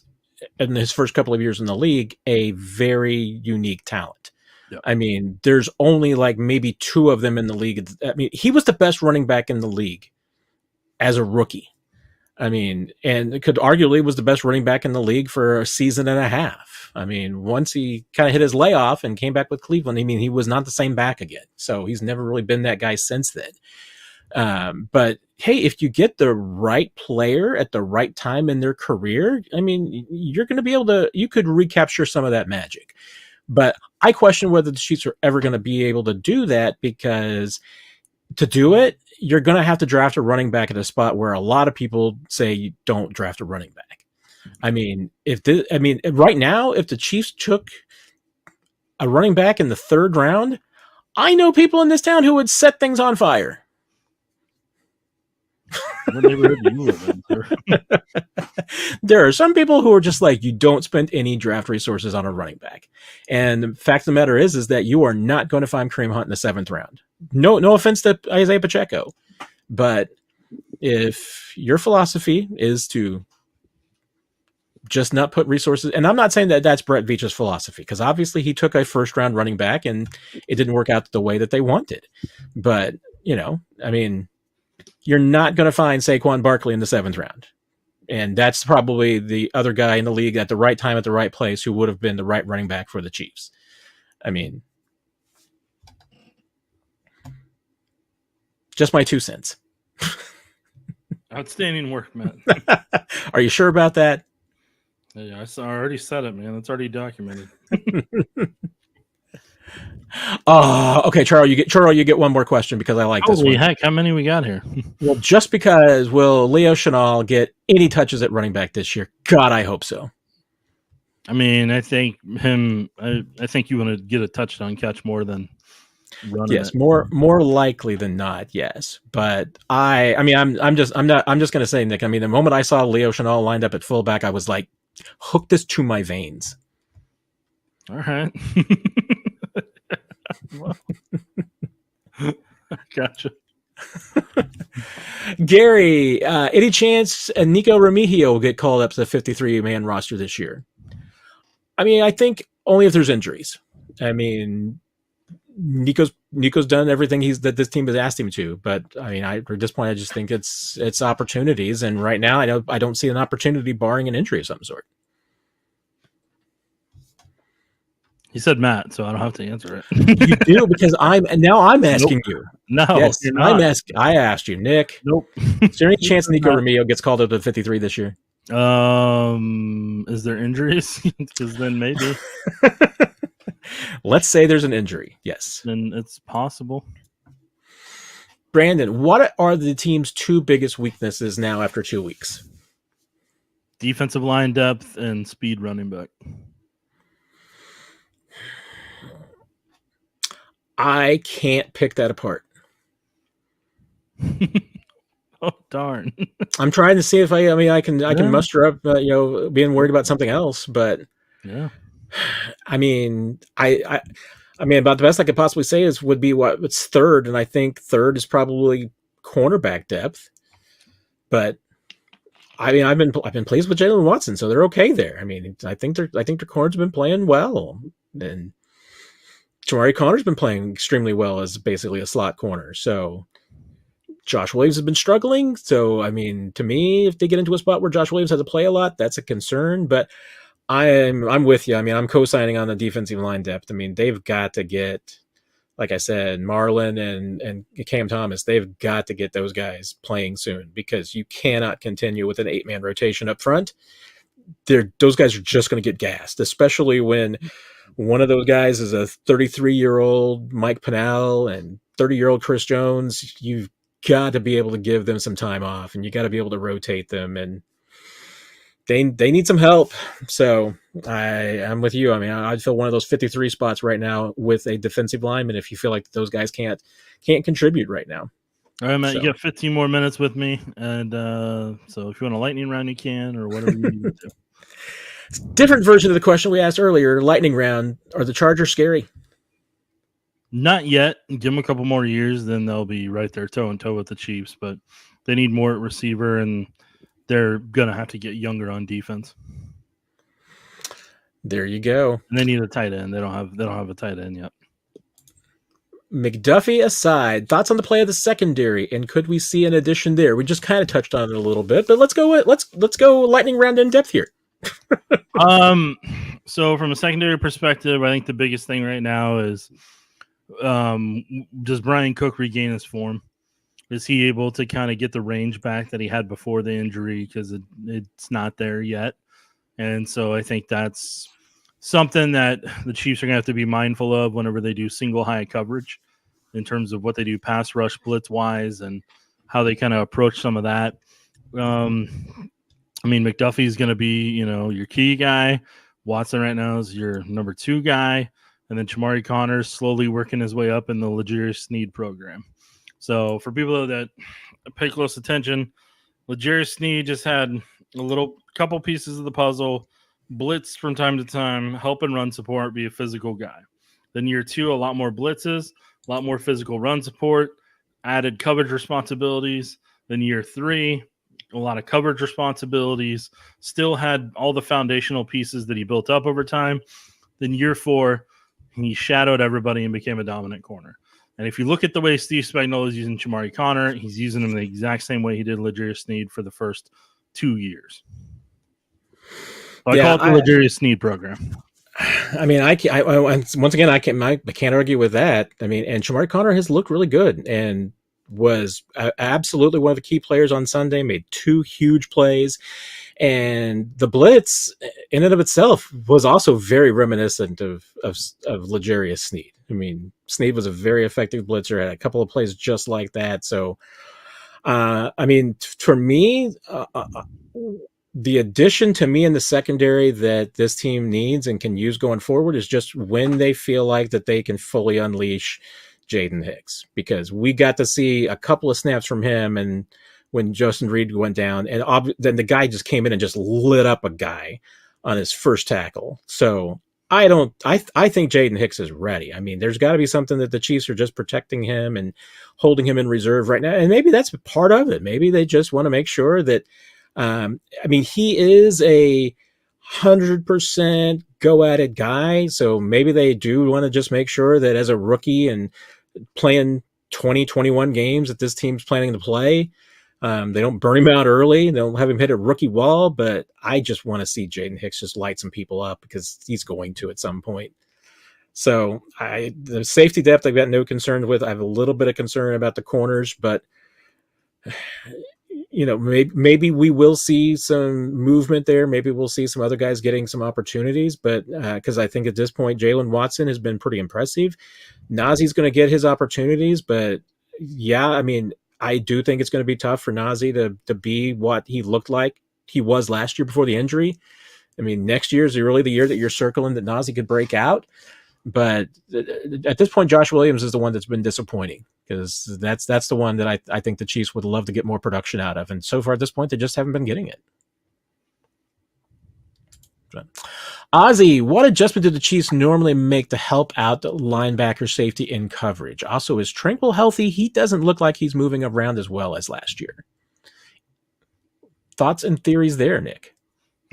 in his first couple of years in the league a very unique talent. Yep. I mean, there's only like maybe two of them in the league. I mean, he was the best running back in the league as a rookie. I mean, and it could arguably was the best running back in the league for a season and a half. I mean, once he kind of hit his layoff and came back with Cleveland, I mean, he was not the same back again. So he's never really been that guy since then. But hey, if you get the right player at the right time in their career, I mean, you're going to be able to, you could recapture some of that magic. But I question whether the Chiefs are ever going to be able to do that, because to do it, you're going to have to draft a running back at a spot where a lot of people say you don't draft a running back. I mean, right now, if the Chiefs took a running back in the third round, I know people in this town who would set things on fire. What neighborhood do you live in, sir? There are some people who are just like, you don't spend any draft resources on a running back. And the fact of the matter is that you are not going to find Kareem Hunt in the 7th round. No offense to Isaiah Pacheco, but if your philosophy is to just not put resources, and I'm not saying that that's Brett Veach's philosophy, because obviously he took a first-round running back and it didn't work out the way that they wanted. But, I mean, you're not going to find Saquon Barkley in the 7th round. And that's probably the other guy in the league at the right time at the right place who would have been the right running back for the Chiefs. I mean, just my 2 cents. Outstanding work, Matt. Are you sure about that? Yeah, I already said it, man. It's already documented. Okay, Charles, you get one more question because I like this one. Holy heck, how many we got here? Well, just because will Leo Chenal get any touches at running back this year? God, I hope so. I mean, I think I think you want to get a touchdown catch more than running. Yes, more likely than not. Yes, but I'm just going to say, Nick. I mean, the moment I saw Leo Chenal lined up at fullback, I was like, hook this to my veins. All right. Well, gotcha. Gary, any chance Nico Remigio will get called up to the 53-man roster this year? I mean, I think only if there's injuries. I mean, Nico's done everything that this team has asked him to, but I mean, at this point, I just think it's opportunities, and right now, I don't see an opportunity barring an injury of some sort. You said Matt, so I don't have to answer it. You do, because I'm asking you. No, yes, you're not. I asked you, Nick. Nope. Is there any chance Nico Remigio gets called up to 53 this year? Is there injuries? Because then maybe. Let's say there's an injury. Yes. Then it's possible. Brandon, what are the team's 2 biggest weaknesses now after 2 weeks? Defensive line depth and speed running back. I can't pick that apart. Oh, darn. I'm trying to see if I can Yeah. muster up, being worried about something else, but Yeah. I mean, about the best I could possibly say would be it's third, and I think third is probably cornerback depth. But I mean, I've been pleased with Jalen Watson, so they're okay there. I mean, I think their corners have been playing well, and Jamari Connor's been playing extremely well as basically a slot corner. So Josh Williams has been struggling. So I mean, to me, if they get into a spot where Josh Williams has to play a lot, that's a concern. But I'm with you. I mean, I'm co-signing on the defensive line depth. I mean, they've got to get, like I said, Marlon and Cam Thomas. They've got to get those guys playing soon, because you cannot continue with an 8-man rotation up front. Those guys are just going to get gassed, especially when one of those guys is a 33-year-old Mike Pennell and 30-year-old Chris Jones. You've got to be able to give them some time off, and you got to be able to rotate them, and they need some help. So I'm with you. I mean, I'd fill one of those 53 spots right now with a defensive lineman if you feel like those guys can't contribute right now. All right, Matt, you got 15 more minutes with me, and so if you want a lightning round, you can, or whatever you need to do. Different version of the question we asked earlier, lightning round. Are the Chargers scary? Not yet. Give them a couple more years, then they'll be right there toe and toe with the Chiefs. But they need more at receiver, and they're gonna have to get younger on defense. There you go. And they need a tight end. They don't have a tight end yet. McDuffie aside, thoughts on the play of the secondary, and could we see an addition there? We just kind of touched on it a little bit, but let's go lightning round in depth here. So from a secondary perspective, I think the biggest thing right now is, does Brian Cook regain his form? Is he able to kind of get the range back that he had before the injury? Because it's not there yet. And so I think that's something that the Chiefs are going to have to be mindful of whenever they do single high coverage, in terms of what they do pass rush blitz wise and how they kind of approach some of that. I mean, McDuffie is going to be, your key guy. Watson right now is your number 2 guy. And then Jamari Connor's slowly working his way up in the L'Jarius Sneed program. So for people that pay close attention, L'Jarius Sneed just had a couple pieces of the puzzle, blitz from time to time, help and run support, be a physical guy. Then year 2, a lot more blitzes, a lot more physical run support, added coverage responsibilities. Then year 3, a lot of coverage responsibilities, still had all the foundational pieces that he built up over time. Then year 4, he shadowed everybody and became a dominant corner. And if you look at the way Steve Spagnuolo is using Jamari Connor, he's using him the exact same way he did L'Jarius Sneed for the first 2 years. So I call it the L'Jarius Sneed program. I mean, once again, I can't argue with that. I mean, and Jamari Connor has looked really good and was absolutely one of the key players on Sunday, made 2 huge plays. And the blitz in and of itself was also very reminiscent of L'Jarius Sneed. I mean, Sneed was a very effective blitzer, had a couple of plays just like that. So, I mean, for me, the addition to me in the secondary that this team needs and can use going forward is just when they feel like that they can fully unleash Jaden Hicks, because we got to see a couple of snaps from him, and when Justin Reed went down, and then the guy just came in and just lit up a guy on his first tackle. So I think Jaden Hicks is ready. I mean, there's got to be something that the Chiefs are just protecting him and holding him in reserve right now, and maybe that's part of it. Maybe they just want to make sure that. I mean, he is a 100% go at it guy. So maybe they do want to just make sure that as a rookie and playing 20, 21 games that this team's planning to play, they don't burn him out early. They don't have him hit a rookie wall, but I just want to see Jaden Hicks just light some people up, because he's going to at some point. So the safety depth, I've got no concern with. I have a little bit of concern about the corners, but maybe we will see some movement there. Maybe we'll see some other guys getting some opportunities, but because I think at this point, Jalen Watson has been pretty impressive. Nazee's going to get his opportunities, but yeah, I mean, I do think it's going to be tough for Nazee to be what he looked like he was last year before the injury. I mean, next year is really the year that you're circling that Nazee could break out. But at this point, Josh Williams is the one that's been disappointing, because that's the one that I think the Chiefs would love to get more production out of. And so far at this point, they just haven't been getting it. Ozzy, what adjustment do the Chiefs normally make to help out the linebacker safety in coverage? Also, is Tranquil healthy? He doesn't look like he's moving around as well as last year. Thoughts and theories there, Nick?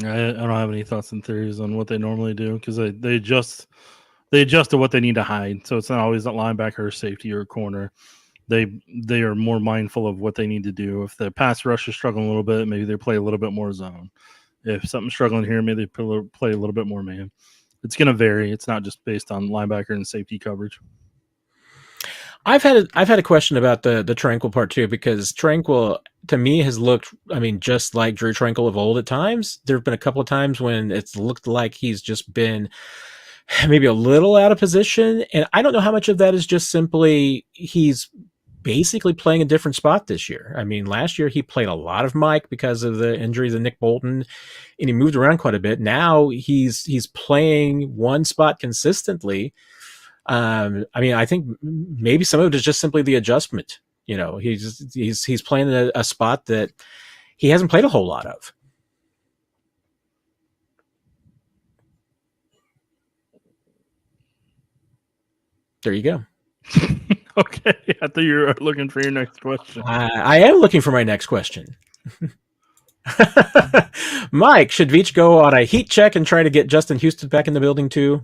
I don't have any thoughts and theories on what they normally do, because they adjust to what they need to hide. So it's not always a linebacker or safety or corner. They are more mindful of what they need to do. If the pass rush is struggling a little bit, maybe they play a little bit more zone. If something's struggling here, maybe they play a little bit more man. It's going to vary. It's not just based on linebacker and safety coverage. I've had a question about the Tranquil part too, because Tranquil to me has looked, just like Drew Tranquil of old at times. There have been a couple of times when it's looked like he's just been maybe a little out of position, and I don't know how much of that is just simply he's basically playing a different spot this year. Last year he played a lot of Mike because of the injury to Nick Bolton, and he moved around quite a bit. Now he's playing one spot consistently. I think maybe some of it is just simply the adjustment. He's playing a spot that he hasn't played a whole lot of. There you go. Okay, I thought you were looking for your next question. I am looking for my next question. Mike, should Veach go on a heat check and try to get Justin Houston back in the building too?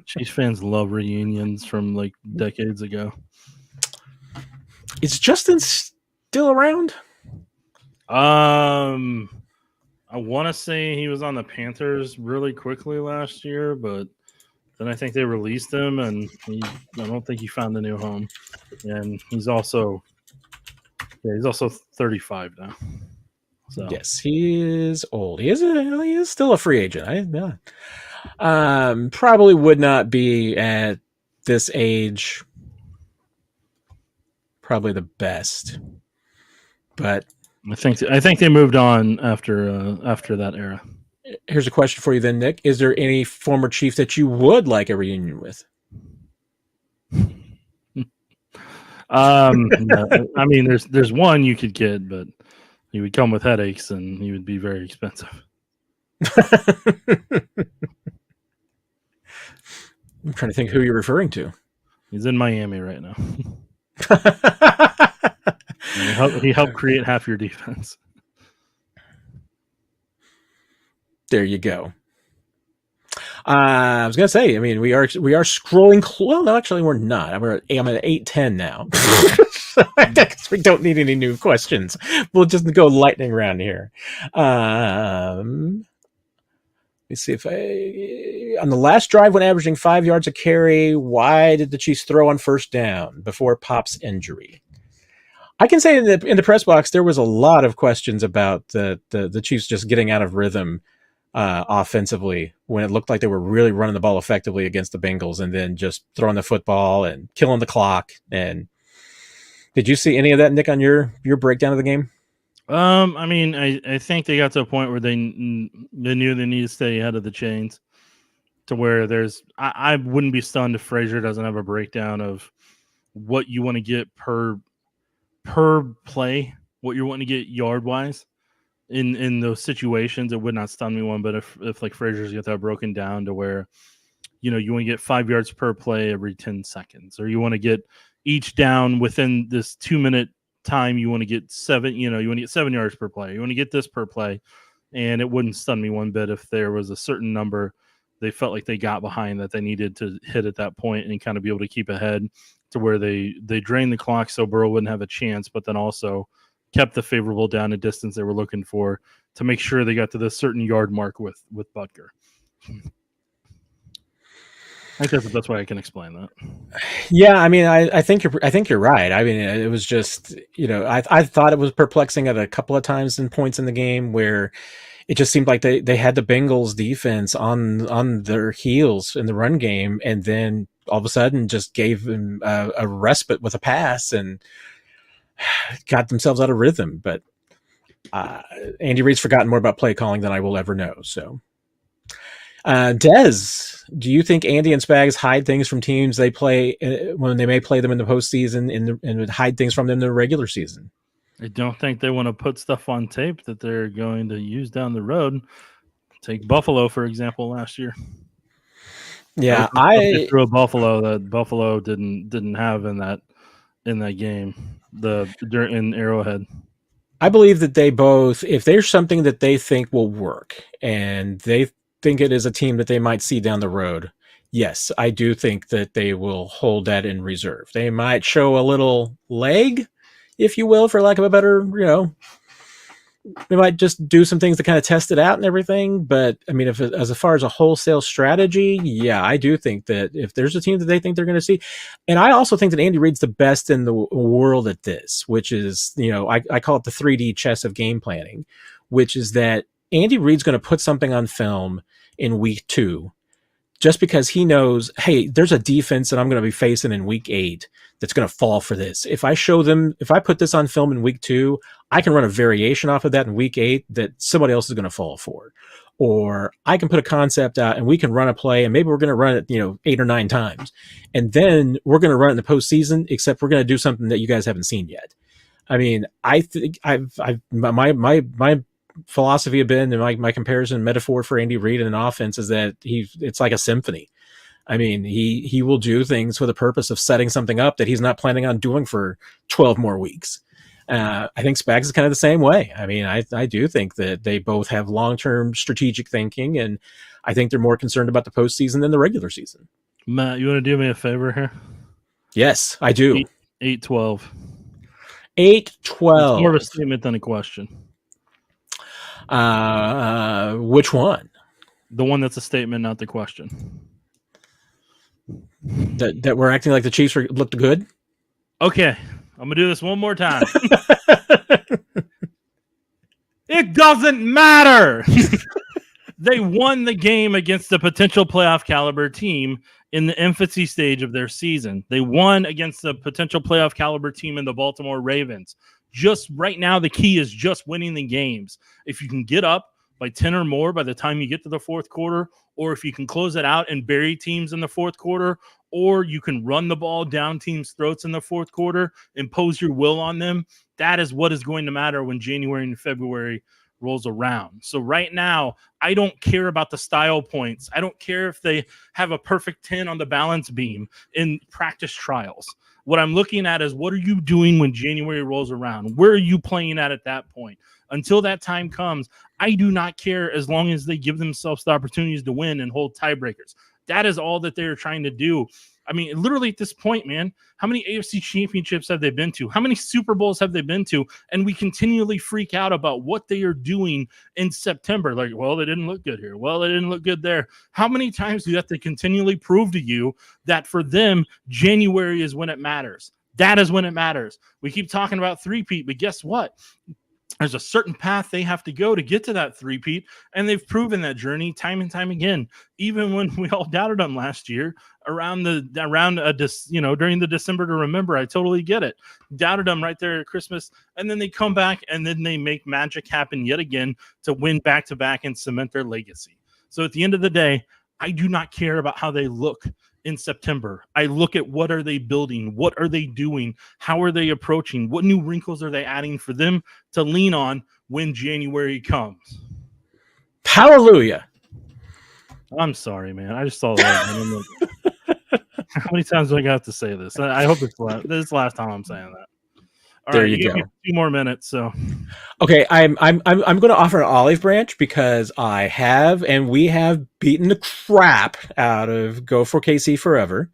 Chiefs fans love reunions from like decades ago. Is Justin still around? I want to say he was on the Panthers really quickly last year, but then I think they released him, and I don't think he found a new home. And he's also 35 now. So yes, he is old. He is still a free agent. Probably would not be at this age probably the best, but I think they moved on after that era. Here's a question for you then, Nick. Is there any former Chief that you would like a reunion with? There's one you could get, but he would come with headaches and he would be very expensive. I'm trying to think who you're referring to. He's in Miami right now. He helped create half your defense. There you go. I was gonna say, we are scrolling. Well, no, actually, we're not. I'm at 8:10 now. So I guess we don't need any new questions. We'll just go lightning round here. Let me see if on the last drive when averaging 5 yards a carry, why did the Chiefs throw on first down before Pop's injury? I can say in the press box there was a lot of questions about the Chiefs just getting out of rhythm offensively when it looked like they were really running the ball effectively against the Bengals, and then just throwing the football and killing the clock. And did you see any of that, Nick, on your breakdown of the game? I think they got to a point where they knew they needed to stay ahead of the chains, to where I wouldn't be stunned if Frazier doesn't have a breakdown of what you want to get per play, what you're wanting to get yard wise in those situations. It would not stun me one, but if like Frazier's got that broken down to where, you want to get 5 yards per play every 10 seconds, or you want to get each down within this 2-minute time, you want to get 7 yards per play, you want to get this per play. And it wouldn't stun me one bit if there was a certain number they felt like they got behind that they needed to hit at that point and kind of be able to keep ahead, to where they drained the clock so Burrow wouldn't have a chance, but then also kept the favorable down and distance they were looking for to make sure they got to the certain yard mark with Butker. I think that's the best way I can explain that. Yeah, I think you're right. It was just, I thought it was perplexing at a couple of times in points in the game where it just seemed like they had the Bengals defense on their heels in the run game, and then all of a sudden just gave them a respite with a pass and got themselves out of rhythm. But Andy Reid's forgotten more about play calling than I will ever know. So Des, do you think Andy and Spags hide things from teams they play when they may play them in the postseason and hide things from them in the regular season? I don't think they want to put stuff on tape that they're going to use down the road. Take Buffalo, for example, last year. Yeah, I threw a Buffalo that Buffalo didn't have in that game in Arrowhead. I believe that they both, if there's something that they think will work and they think it is a team that they might see down the road, yes, I do think that they will hold that in reserve. They might show a little leg, if you will, for lack of a better, they might just do some things to kind of test it out and everything. But I mean, as far as a wholesale strategy, yeah, I do think that if there's a team that they think they're going to see, and I also think that Andy Reid's the best in the world at this, which is, I call it the 3D chess of game planning, which is that Andy Reid's going to put something on film in week 2, just because he knows, hey, there's a defense that I'm going to be facing in week 8 that's going to fall for this. If I put this on film in week 2, I can run a variation off of that in week 8 that somebody else is going to fall for. Or I can put a concept out and we can run a play and maybe we're going to run it, 8 or 9 times. And then we're going to run it in the postseason, except we're going to do something that you guys haven't seen yet. I mean, I think my philosophy have been, and my comparison metaphor for Andy Reid in an offense is that it's like a symphony. I mean, he will do things for the purpose of setting something up that he's not planning on doing for 12 more weeks. I think Spags is kind of the same way. I mean, I do think that they both have long-term strategic thinking, and I think they're more concerned about the postseason than the regular season. Matt, you want to do me a favor here? Yes, I do. 8-12. 8-12. It's more of a statement than a question. Which one? The one that's a statement, not the question. That we're acting like the Chiefs looked good? Okay, I'm going to do this one more time. It doesn't matter. They won the game against the potential playoff caliber team in the infancy stage of their season. They won against the potential playoff caliber team in the Baltimore Ravens. Just right now, the key is just winning the games. If you can get up by 10 or more by the time you get to the fourth quarter, or if you can close it out and bury teams in the fourth quarter, or you can run the ball down teams' throats in the fourth quarter, impose your will on them, that is what is going to matter when January and February rolls around. So right now, I don't care about the style points. I don't care if they have a perfect 10 on the balance beam in practice trials. What I'm looking at is, what are you doing when January rolls around? Where are you playing at that point? Until that time comes, I do not care as long as they give themselves the opportunities to win and hold tiebreakers. That is all that they're trying to do. I mean, literally at this point, man, how many AFC championships have they been to? How many Super Bowls have they been to? And we continually freak out about what they are doing in September. Like, well, they didn't look good here. Well, they didn't look good there. How many times do you have to continually prove to you that for them, January is when it matters? That is when it matters. We keep talking about three-peat, but guess what? There's a certain path they have to go to get to that three-peat, and they've proven that journey time and time again. Even when we all doubted them last year, during the December to remember, I totally get it. Doubted them right there at Christmas, and then they come back and then they make magic happen yet again to win back-to-back and cement their legacy. So at the end of the day, I do not care about how they look in September. I look at what are they building? What are they doing? How are they approaching? What new wrinkles are they adding for them to lean on when January comes? Hallelujah. I'm sorry, man. I just saw that. How many times do I have to say this? I hope this is the last time I'm saying that. All there right, you go. Give me 2 more minutes. So, okay, I'm going to offer an olive branch because we have beaten the crap out of Go for KC Forever.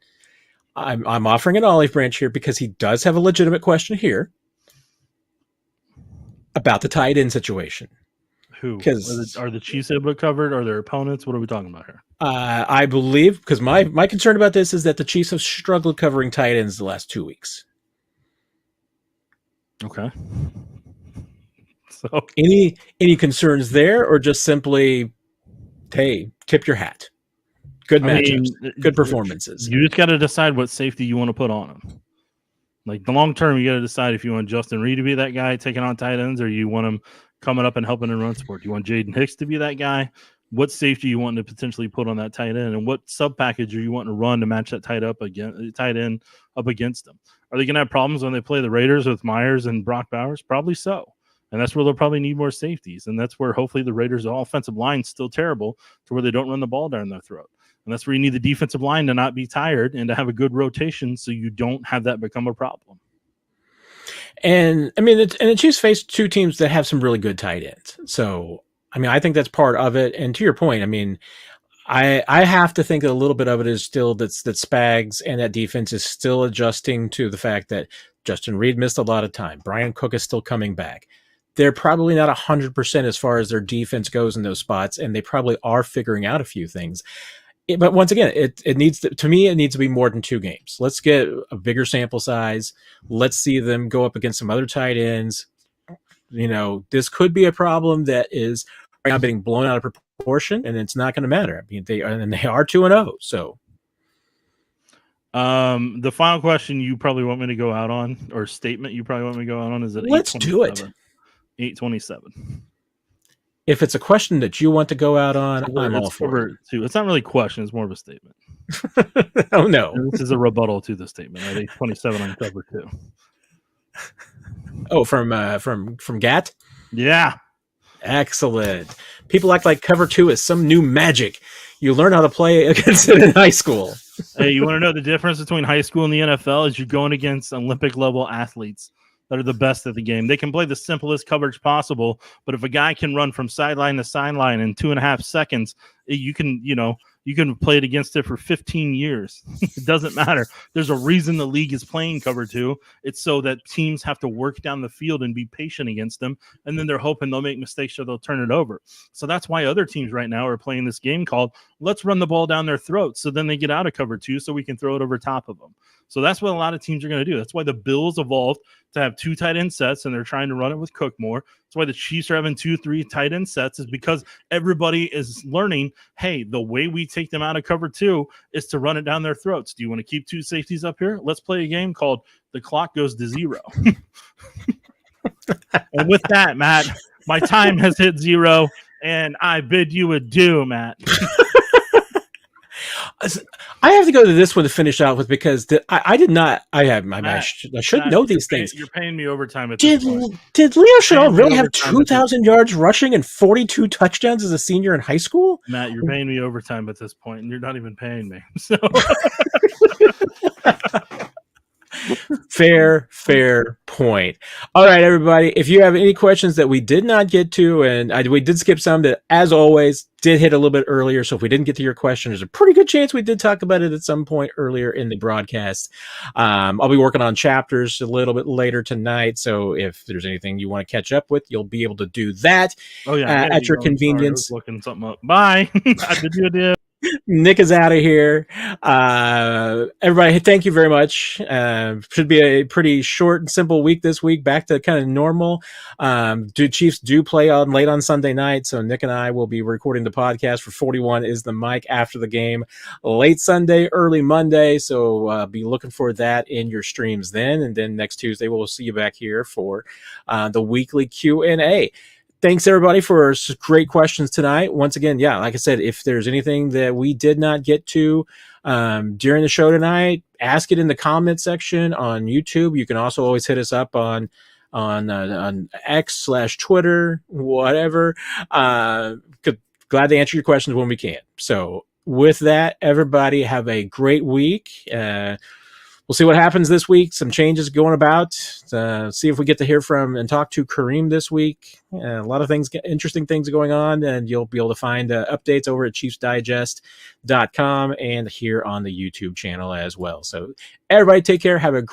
I'm offering an olive branch here because he does have a legitimate question here about the tight end situation. Who are the Chiefs able to cover it? Or their opponents? What are we talking about here? I believe, because my concern about this is that the Chiefs have struggled covering tight ends the last 2 weeks. Okay. So any concerns there, or just simply, hey, tip your hat? Good matchups, good performances. You just got to decide what safety you want to put on them. Like the long term, you got to decide if you want Justin Reed to be that guy taking on tight ends, or you want him coming up and helping in run support. Do you want Jaden Hicks to be that guy? what safety you want to potentially put on that tight end, and what sub package are you wanting to run to match that tight end up against them. Are they going to have problems when they play the Raiders with Myers and Brock Bowers? Probably so. And that's where they'll probably need more safeties. And that's where hopefully the Raiders' offensive line is still terrible to where they don't run the ball down their throat. And that's where you need the defensive line to not be tired and to have a good rotation so you don't have that become a problem. And I mean, the Chiefs face two teams that have some really good tight ends. So, I mean, I think that's part of it. And to your point, I mean, I have to think that a little bit of it is still that Spags and that defense is still adjusting to the fact that Justin Reed missed a lot of time. Brian Cook is still coming back. They're probably not 100% as far as their defense goes in those spots, and they probably are figuring out a few things. But once again, it needs to me, it needs to be more than 2 games. Let's get a bigger sample size. Let's see them go up against some other tight ends. You know, this could be a problem that is right now being blown out of proportion, and it's not going to matter. I mean, they are 2-0. So, the final question you probably want me to go out on, or statement you probably want me to go out on, is that let's do it. 827. If it's a question that you want to go out on, I'm all for it. It's not really a question; it's more of a statement. Oh no, and this is a rebuttal to the statement. At 827 on cover 2. Oh, from Gat? Yeah. Excellent. People act like cover 2 is some new magic. You learn how to play against it in high school. Hey, you want to know the difference between high school and the NFL? Is you're going against Olympic level athletes that are the best at the game. They can play the simplest coverage possible, but if a guy can run from sideline to sideline in 2.5 seconds, you can play it against it for 15 years. It doesn't matter. There's a reason the league is playing cover 2. It's so that teams have to work down the field and be patient against them, and then they're hoping they'll make mistakes or they'll turn it over. So that's why other teams right now are playing this game called let's run the ball down their throats, so then they get out of cover 2 so we can throw it over top of them. So that's what a lot of teams are going to do. That's why the Bills evolved to have 2 tight end sets, and they're trying to run it with Cook more. That's why the Chiefs are having 2-3 tight end sets, is because everybody is learning, hey, the way we take them out of cover 2 is to run it down their throats. Do you want to keep 2 safeties up here? Let's play a game called The Clock Goes to Zero. And with that, Matt, my time has hit 0, and I bid you adieu, Matt. I have to go to this one to finish out with, because I did not. I should know these things. You're paying me overtime at this point. Did Leo Chenal really have 2,000 yards rushing and 42 touchdowns as a senior in high school? Matt, you're paying me overtime at this point, and you're not even paying me. So Fair point. All right, everybody. If you have any questions that we did not get to, and we did skip some that, as always, did hit a little bit earlier. So if we didn't get to your question, there's a pretty good chance we did talk about it at some point earlier in the broadcast. I'll be working on chapters a little bit later tonight. So if there's anything you want to catch up with, you'll be able to do that at your convenience. Looking something up. Bye. I did you a deal. Nick is out of here. Everybody, thank you very much. Should be a pretty short and simple week this week, back to kind of normal. Chiefs do play on late on Sunday night, so Nick and I will be recording the podcast for 41 is the mic after the game, late Sunday, early Monday. So be looking for that in your streams then. And then next Tuesday, we'll see you back here for the weekly Q&A. Thanks, everybody, for great questions tonight. Once again, like I said, if there's anything that we did not get to during the show tonight, ask it in the comment section on YouTube. You can also always hit us up on X/Twitter, whatever. Glad to answer your questions when we can. So with that, everybody have a great week. We'll see what happens this week. Some changes going about. See if we get to hear from and talk to Kareem this week. A lot of things, interesting things going on, and you'll be able to find updates over at ChiefsDigest.com and here on the YouTube channel as well. So everybody take care. Have a great